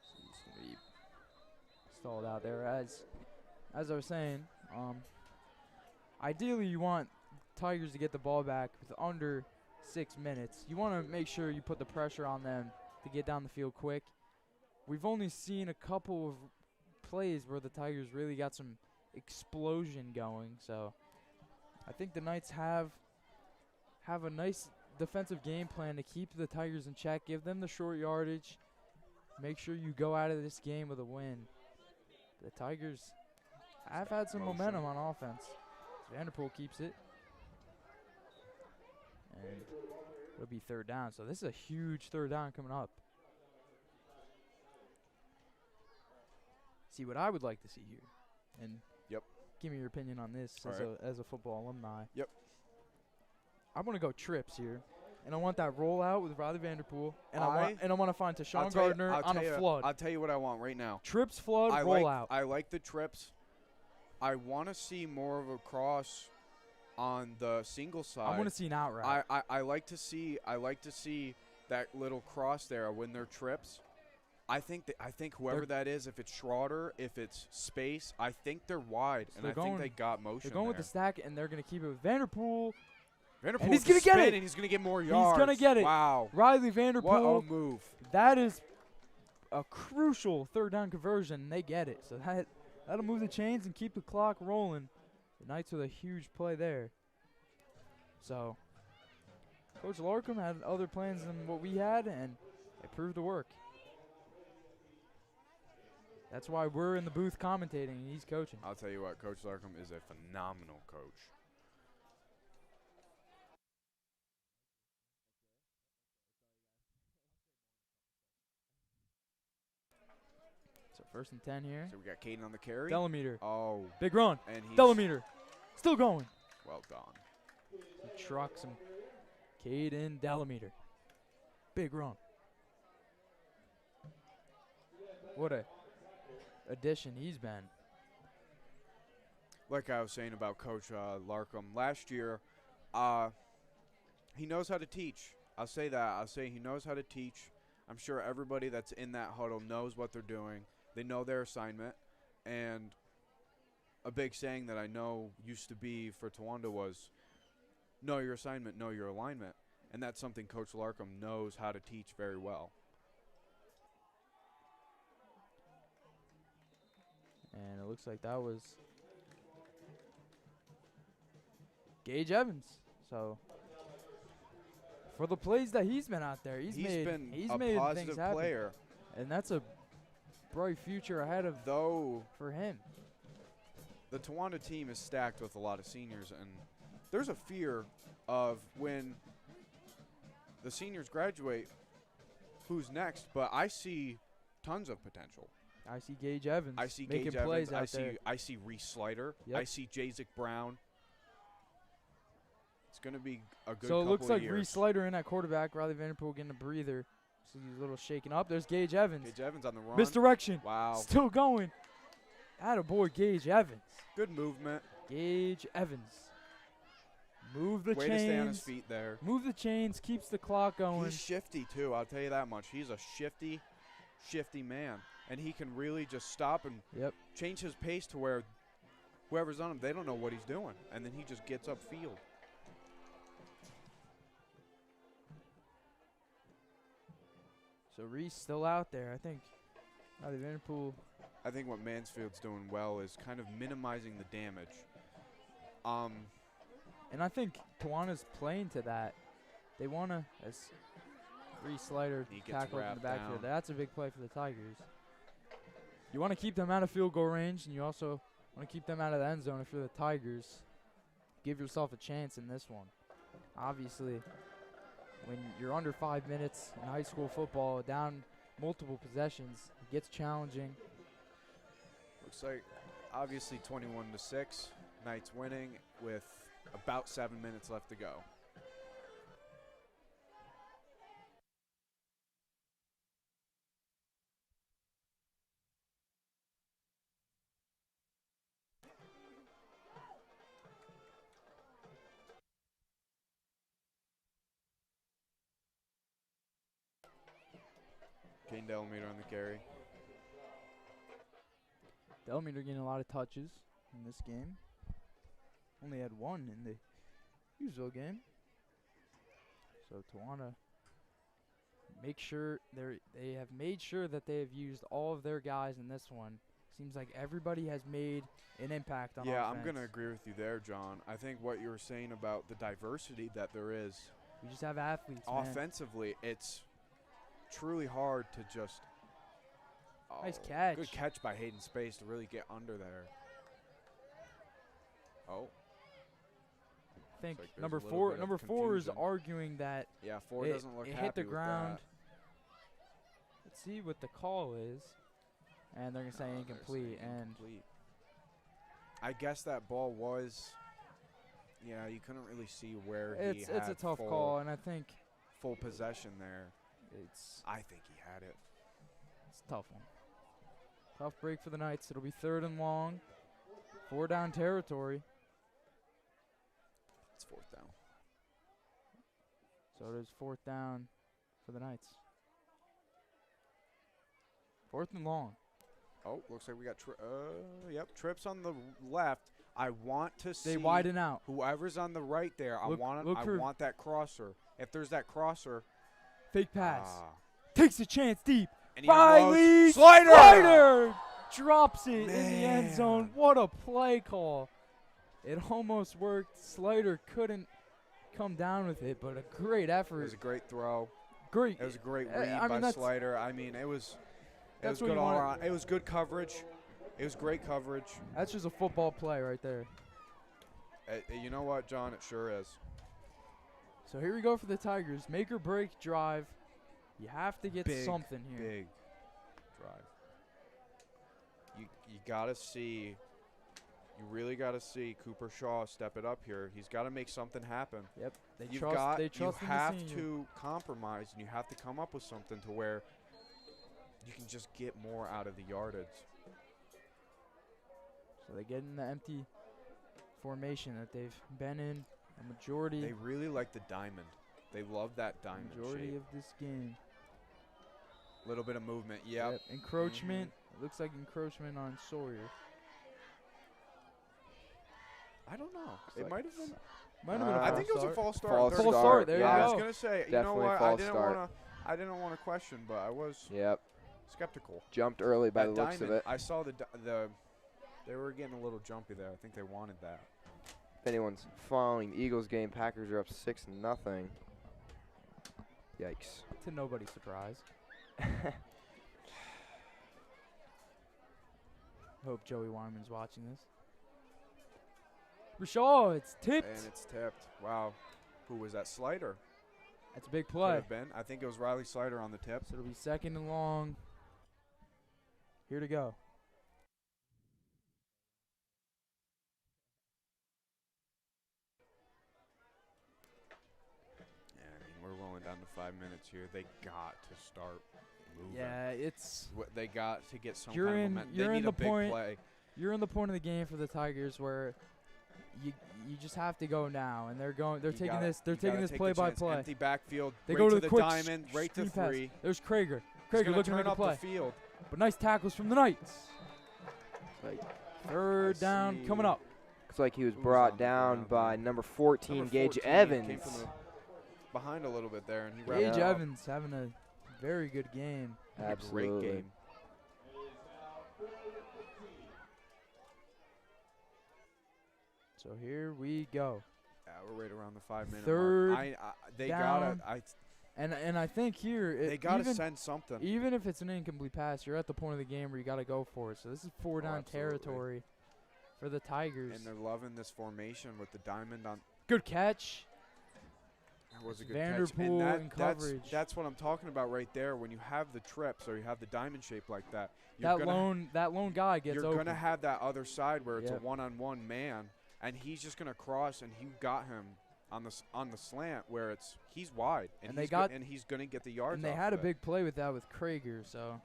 So he's gonna be stalled out there. As I was saying, ideally you want Tigers to get the ball back with under 6 minutes. You want to make sure you put the pressure on them to get down the field quick. We've only seen a couple of plays where the Tigers really got some explosion going. So I think the Knights have a nice defensive game plan to keep the Tigers in check, give them the short yardage, make sure you go out of this game with a win. The Tigers have had some momentum on offense. Vanderpool keeps it. And it'll be third down. So this is a huge third down coming up. See what I would like to see here. And
Yep.
give me your opinion on this
All
as a football alumni.
Yep.
I want to go trips here. And I want that rollout with Riley Vanderpool. And
I
I want to find
I'll
Tashawn
tell you-
Gardner
I'll
on
tell
a
you-
flood.
I'll tell you what I want right now.
Trips, flood, rollout.
I like the trips. I want to see more of a cross on the single side.
I want to see an out route.
I like to see that little cross there when they're trips. I think whoever that is, if it's Schroeder, if it's Space, I think they're wide,
So
and
they're
I think
going-
they got motion.
They're going with
there.
the stack, and they're going to keep it with Vanderpool.
Vanderpool
and he's gonna get it.
And he's gonna get more
He's
yards.
gonna get it.
Wow,
Riley
what
Vanderpool.
a move!
That is a crucial third down conversion, and they get it. So that'll move the chains and keep the clock rolling. The Knights with a huge play there. So Coach Larkham had other plans than what we had, and it proved to work. That's why we're in the booth commentating, and he's coaching.
I'll tell you what, Coach Larkham is a phenomenal coach.
So first and 10 here.
So we got Caden on the carry.
Delameter.
Oh,
Big run.
and he's
Delameter. Still going.
well done.
He trucks him. Caden Delameter. Big run. What a addition he's been.
Like I was saying about Coach Larkham last year, he knows how to teach. I'll say that. I'll say he knows how to teach. I'm sure everybody that's in that huddle knows what they're doing. They know their assignment. And a big saying that I know used to be for Towanda was, know your assignment, know your alignment. And that's something Coach Larkham knows how to teach very well.
And it looks like that was Gage Evans. So for the plays that he's been out there, he's made
been
things
a positive
happen.
player.
And that's a bright future ahead of
Though
for him.
the Towanda team is stacked with a lot of seniors, and there's a fear of when the seniors graduate, who's next. But I see tons of potential.
I see Gage Evans.
I see
making
Gage
plays
Evans.
out there.
I see Reese Slider.
Yep.
I see Jazik Brown. It's going to be a good
So it
couple
looks
of
like
years.
Reese Slider in at quarterback. Riley Vanderpool getting a breather. So he's a little shaken up. There's Gage Evans.
Gage Evans on the run.
Misdirection.
Wow.
Still going. Attaboy, Gage Evans.
Good movement.
Gage Evans. Move the
Way
chains.
to stay on his feet there.
Move the chains. Keeps the clock going.
He's shifty, too. I'll tell you that much. He's a shifty man. And he can really just stop and change his pace to where whoever's on him, they don't know what he's doing. And then he just gets upfield.
So Reese still out there. I think Riley Vanderpool.
I think what Mansfield's doing well is kind of minimizing the damage.
And I think Tawana's playing to that. They want to, as Reese Slider
He gets
tackle in the
wrapped
backfield.
down.
That's a big play for the Tigers. You want to keep them out of field goal range, and you also want to keep them out of the end zone if you're the Tigers. Give yourself a chance in this one. Obviously, when you're under 5 minutes in high school football, down multiple possessions, it gets challenging.
Looks like obviously 21-6. Knights winning with about 7 minutes left to go. Kane Delmeter on the carry.
Delmeter getting a lot of touches in this game. Only had one in the Hughesville game. So Tawana make sure they have made sure that they have used all of their guys in this one. Seems like everybody has made an impact on offense.
I'm going to agree with you there, John. I think what you were saying about the diversity that there is.
We just have athletes, man.
Offensively, it's truly hard to just.
Nice catch.
Good catch by Hayden Space to really get under there. Oh.
I think
like there's
number
a little
four.
bit of
Number 4 is
confusion.
arguing that
4 doesn't look
it
happy
hit the
with
ground.
that.
Let's see what the call is, and they're gonna say
They're
incomplete.
saying
And
incomplete. I guess that ball was. Yeah, you couldn't really see where he had
it's a tough call, and I think
full possession there.
I
think he had it.
It's a tough one. Tough break for the Knights. It'll be 3rd and long. 4 down territory.
It's 4th down.
So it is 4th down for the Knights. 4th and long.
Oh, looks like we got trips on the left. I want to see
They widen out.
whoever's on the right there. I want that crosser. If there's that crosser,
Fake pass. Takes a chance deep.
and he
Riley
unloads. Slider!
Drops it in the end
Man.
zone. What a play call. It almost worked. Slider couldn't come down with it, but a great
It
effort.
was a great throw.
Great.
It was a great
I
read
mean,
by
that's-
Slider. I mean, it was
That's what
good
you
all
want.
around. It was good coverage. It was great coverage.
That's just a football play right there.
You know what, John? It sure is.
So here we go for the Tigers. Make or break drive. You have to get
Big,
something here.
Big drive. You gotta see. You really gotta see Cooper Shaw step it up here. He's got to make something happen.
Yep. They
You
trust in the
have
senior.
to compromise, and you have to come up with something to where you can just get more out of the yardage.
So they get in the empty formation that they've been in a majority.
They really like the diamond. They love that diamond
majority
shape.
of this game.
Little bit of movement. Yep.
Encroachment. It looks like encroachment on Sawyer.
I don't know.
Like
It might have been.
Might have been a
I
false
think it was a
start.
false start.
False
Third
False
start.
start. There
yeah.
I
you
was
go.
gonna say, you know
Definitely
what?
false start.
I didn't want to question, but I was
Yep.
skeptical.
Jumped early by
That
the looks of
diamond,
it.
I saw the. They were getting a little jumpy there. I think they wanted that.
If anyone's following the Eagles game, Packers are up 6-0. Yikes.
To nobody's surprise. Hope Joey Wyman's watching this. Rashaw, it's tipped.
And it's tipped. Wow. Who was that? Slider.
That's a big
Could
play.
have been. I think it was Riley Slider on the tip.
So it'll be 2nd and long. here to go.
Yeah, I mean, we're rolling down to 5 minutes here. They got to start moving.
Yeah, it's
They got to get some
You're
kind of
in-
momentum.
you're
They
in
need
the
a big
point-
play.
you're in the point of the game for the Tigers where you just have to go now, and they're
You
taking
gotta-
this they're
you
taking
gotta
this
take
play
the
by
chance.
play.
Empty backfield.
They
right
go
to
to
the
quick
diamond. Right to
screen pass.
three.
There's Krager.
He's
Krager
gonna
looking to
turn
make a
up
play.
the field.
But nice tackles from the Knights.
Like,
Third down coming up.
looks like he was
Who's
brought
on the
down
ground
by
there?
number 14,
Number
Gage
14
Evans.
Came from the behind a little bit there, and he
Gage
wrapped it up.
Evans having a very good game.
Absolutely.
Great game.
So here we go.
Yeah, we're right around the 5-minute
Third
mark. They
down.
gotta.
And I think here
They gotta
even,
send something.
even if it's an incomplete pass, you're at the point of the game where you got to go for it. So this is 4 down
absolutely.
territory for the Tigers.
And they're loving this formation with the diamond on.
Good catch.
That was a good
Vanderpool
catch.
in
And
coverage.
that's what I'm talking about right there. When you have the trips or you have the diamond shape like that, you're
That lone guy gets
you're
open.
gonna have that other side where it's
Yep.
a one-on-one man, and he's just gonna cross, and you got him on the slant where he's wide,
And
he's gonna get the yards.
and they
off
had a
of it.
big play with that with Krager, so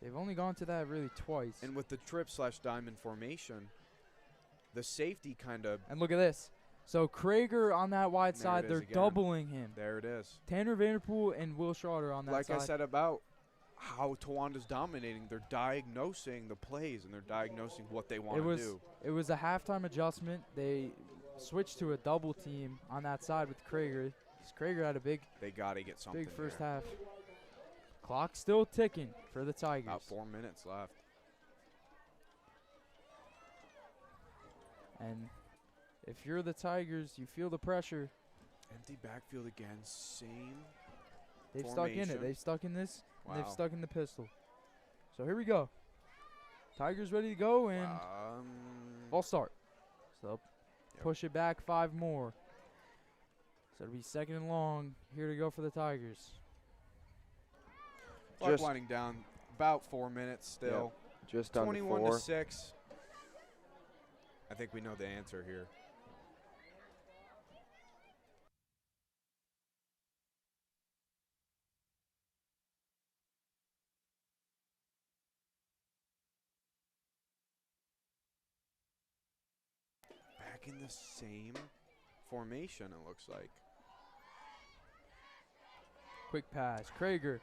they've only gone to that really twice.
And with the trip/diamond formation, the safety kind of
And look at this. So Krager on that wide
There
side,
it is
they're
again.
doubling him.
there it is.
Tanner Vanderpool and Will Schroeder on that
Like
side.
I said about how Tawanda's dominating, they're diagnosing the plays and they're diagnosing what they want to do.
It was a halftime adjustment. They switched to a double team on that side with Krager. 'Cause Krager had a big
They got to get something.
first
here.
half. Clock still ticking for the Tigers.
About 4 minutes left.
And if you're the Tigers, you feel the pressure.
Empty backfield again. Same.
They've stuck in it.
Formation.
They've stuck in this. And they've
Wow.
stuck in the pistol. So here we go. Tigers ready to go, and false start. So
Yep.
push it back 5 more. So it'll be 2nd and long. Here to go for the Tigers.
Clock
Just-
winding down. About 4 minutes still.
Just under
21
4.
to 6. I think we know the answer here. Back in the same formation, it looks like.
Quick pass. Krager.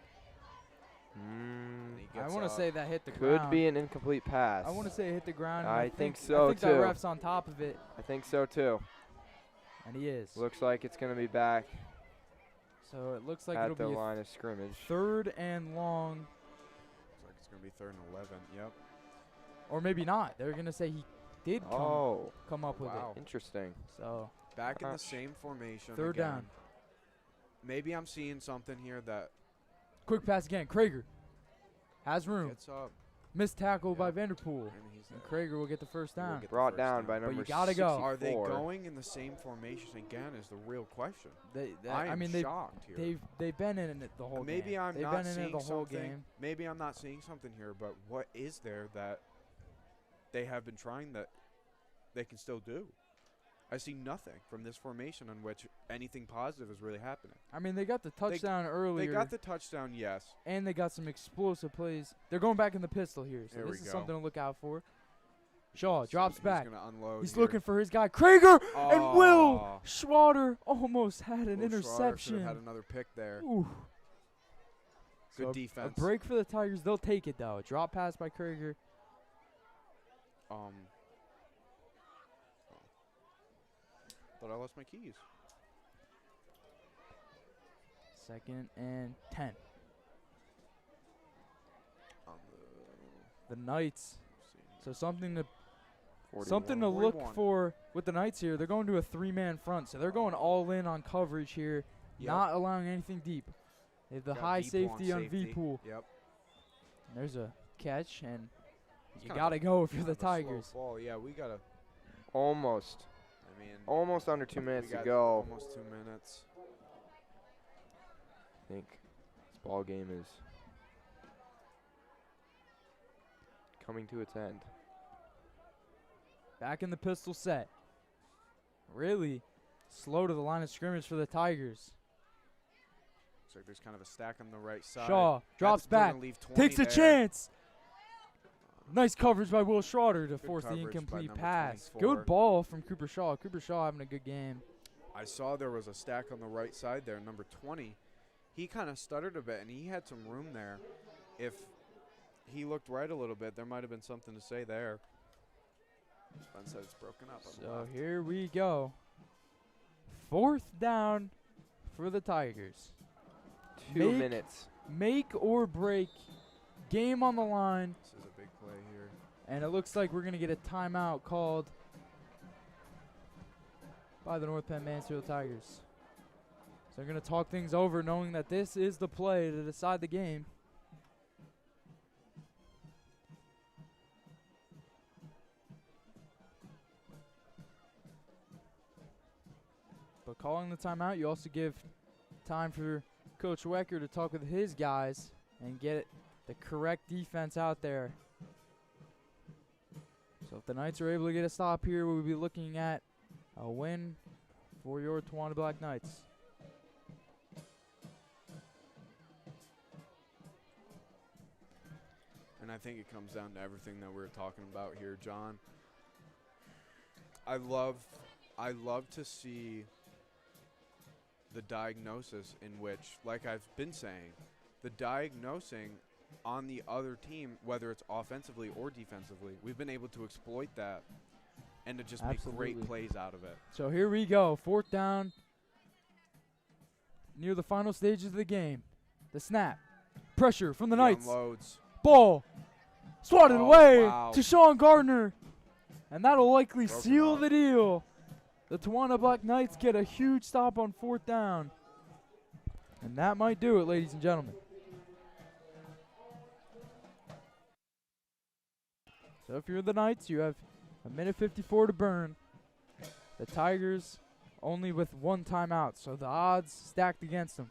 And he
I
gets
want to
up.
say that hit the
Could
ground.
be an incomplete pass.
I want to say it hit the ground. and
I
I
think
I
so,
think
too.
that ref's on top of it,
I think so too.
and he is.
Looks like it's going to be back
So it looks like
at
it'll
the
be a
line of scrimmage.
3rd and long,
Looks like it's going to be 3rd and 11. Yep.
or maybe not. They're gonna say he did come up with
Wow.
it.
Interesting.
So
Back in
Uh-huh.
the same formation.
3rd
again.
down.
Maybe I'm seeing something here that
Quick pass again. Krager has room.
gets up.
Missed tackle by
Yeah.
Vanderpool.
And he's
And
there.
Krager will get the first
He will
down.
get the
Brought
first
down by
But
number
you gotta go.
64.
Are they going in the same formation again is the real question. I am
mean,
shocked here.
they've been in it the whole game.
Maybe I'm
they've
not
been in
seeing
it the whole
something.
game.
Maybe I'm not seeing something here, but what is there that they have been trying that they can still do? I see nothing from this formation on which anything positive is really happening.
I mean, they got the touchdown earlier.
They got the touchdown, yes.
and they got some explosive plays. They're going back in the pistol here, so
There
this
we
is
go.
something to look out for. Shaw
So
drops back.
He's going to unload.
He's
here.
looking for his guy, Krager, and Will
Aw.
Schwader almost had an
Will Schroeder
interception.
should've had another pick there.
Ooh.
Good
So
defense.
A break for the Tigers. They'll take it, though. Drop pass by Krager.
Thought I lost my keys.
2nd and 10.
On
The Knights.
let's see.
So something to
41.
look
41.
for with the Knights here. They're going to a 3-man front, so they're going all in on coverage here,
Yep.
not allowing anything deep. They have the
Got
high
V-pool
safety on
safety.
V-pool.
Yep.
There's a catch, and
It's
you
kind
got to
of
go if you're
kind
the
of a slow
Tigers.
fall. Yeah, we got to.
Almost.
I mean,
Almost under 2
we
minutes to
got
go.
Almost 2 minutes.
I think this ball game is coming to its end.
Back in the pistol set. Really slow to the line of scrimmage for the Tigers.
Looks like there's kind of a stack on the right side.
Shaw drops
They're
back.
gonna leave 20
Takes a
there.
chance. Nice coverage by Will Schroeder to
Good
force the
coverage by
incomplete
number
pass.
24.
Good ball from Cooper Shaw. Cooper Shaw having a good game.
I saw there was a stack on the right side there, number 20. He kind of stuttered a bit, and he had some room there. If he looked right a little bit, there might have been something to say there. Ben said it's broken up. On the
So
left.
here we go. 4th down for the Tigers.
2
Make-
minutes.
Make or break. Game on the line.
This is a big play here.
And it looks like we're going to get a timeout called by the North Penn-Mansfield Tigers. So they're going to talk things over knowing that this is the play to decide the game. But calling the timeout, you also give time for Coach Wecker to talk with his guys and get the correct defense out there. So if the Knights are able to get a stop here, we'll be looking at a win for your Tawanda Black Knights.
And I think it comes down to everything that we're talking about here, John. I love to see the diagnosis in which, like I've been saying, the diagnosing on the other team, whether it's offensively or defensively, we've been able to exploit that and to just make
Absolutely.
great plays out of it.
So here we go, 4th down, near the final stages of the game. The snap, pressure from the
He
Knights.
unloads.
Ball swatted
Oh,
away
wow.
to Sean Gardner, and that'll likely
Broken
seal
up.
the deal. The Tawanda Black Knights get a huge stop on 4th down, and that might do it, ladies and gentlemen. So if you're the Knights, you have a minute 54 to burn. The Tigers only with 1 timeout, so the odds stacked against them.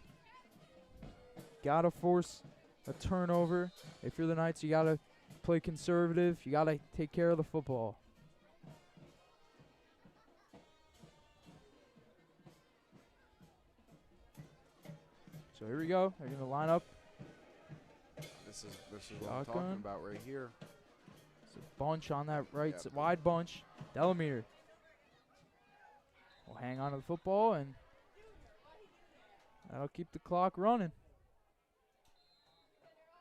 Gotta force a turnover. If you're the Knights, you gotta play conservative. You gotta take care of the football. So here we go. They're gonna line up.
This is what I'm
Shotgun.
talking about right here.
It's a bunch on that right
Yep.
wide bunch. Delamere will hang on to the football, and that'll keep the clock running.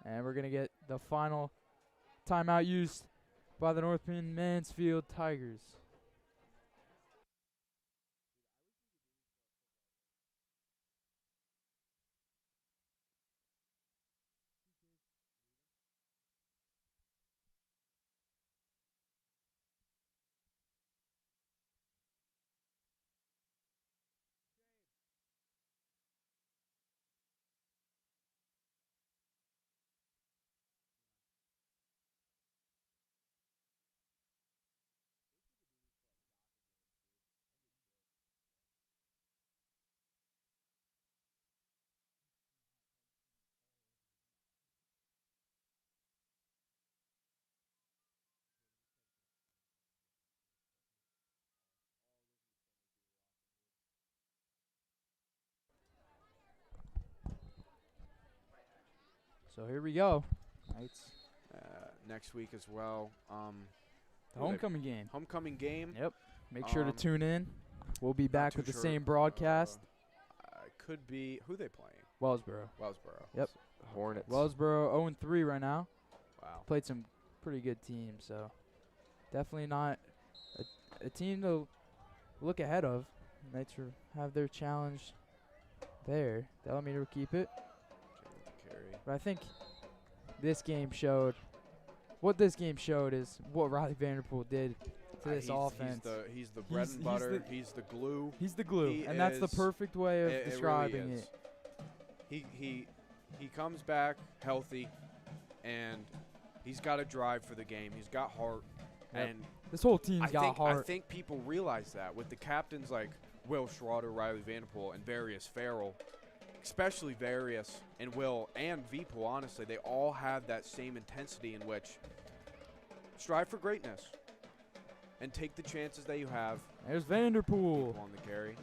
And we're going to get the final timeout used by the North Penn-Mansfield Tigers. So here we go. Knights,
Next week as well.
the
Who they-
homecoming game.
Homecoming game.
Yep. Make sure to
Um,
tune in. We'll be
Not
back
too
with the
sure.
same broadcast.
Could be who they playing.
Wellsboro.
Wellsboro.
Yep.
Hornets.
Wellsboro 0-3 right now.
Wow.
Played some pretty good teams, so definitely not a team to look ahead of. Knights have their challenge there. Delamere will keep it.
Carry.
But I think this game showed what this game showed is what Riley Vanderpool did to this offense.
He's the bread
He's-
and
he's
butter.
the-
He's the glue.
He's the glue,
he
and that's the
is-
perfect way of
It really
describing
is.
it.
He comes back healthy, and he's got a drive for the game. He's got heart,
Yep.
and
This whole team's
I
got
think
heart.
people realize that with the captains like Will Schroeder, Riley Vanderpool, and Various Farrell, especially Various and Will and Vpool, honestly, they all have that same intensity in which strive for greatness and take the chances that you have.
There's Vanderpool.
On the carry.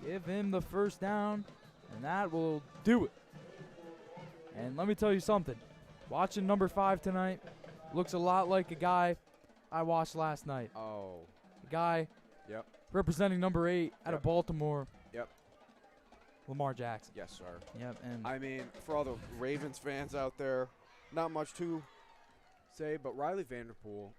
Give him the first down, and that will do it. And let me tell you something. Watching number 5 tonight looks a lot like a guy I watched last night.
Oh.
A guy
Yep.
representing number 8 out of
Yep.
Baltimore.
Yep.
Lamar Jackson.
Yes, sir.
Yep. And
I mean, for all the Ravens fans out there, not much to say, but Riley Vanderpool,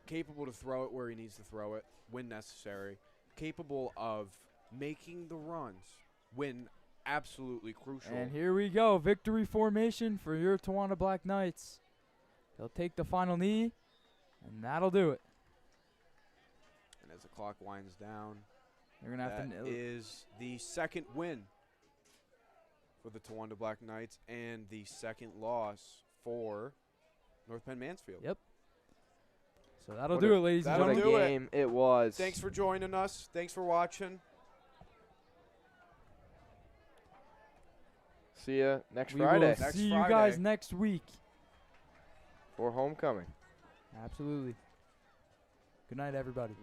capable to throw it where he needs to throw it when necessary, capable of making the runs when absolutely crucial.
And here we go. Victory formation for your Tawana Black Knights. They'll take the final knee, and that'll do it.
And as the clock winds down,
They're going to have
that
to.
is the second win for the Towanda Black Knights and the second loss for North Penn-Mansfield.
Yep. So that'll
What
do
a-
it, ladies and
that'll
What a
gentlemen.
do it.
game it was.
Thanks for joining us. Thanks for watching.
See ya next
We
Friday
will
Next
see you
Friday.
guys next week.
for homecoming.
Absolutely. Good night, everybody.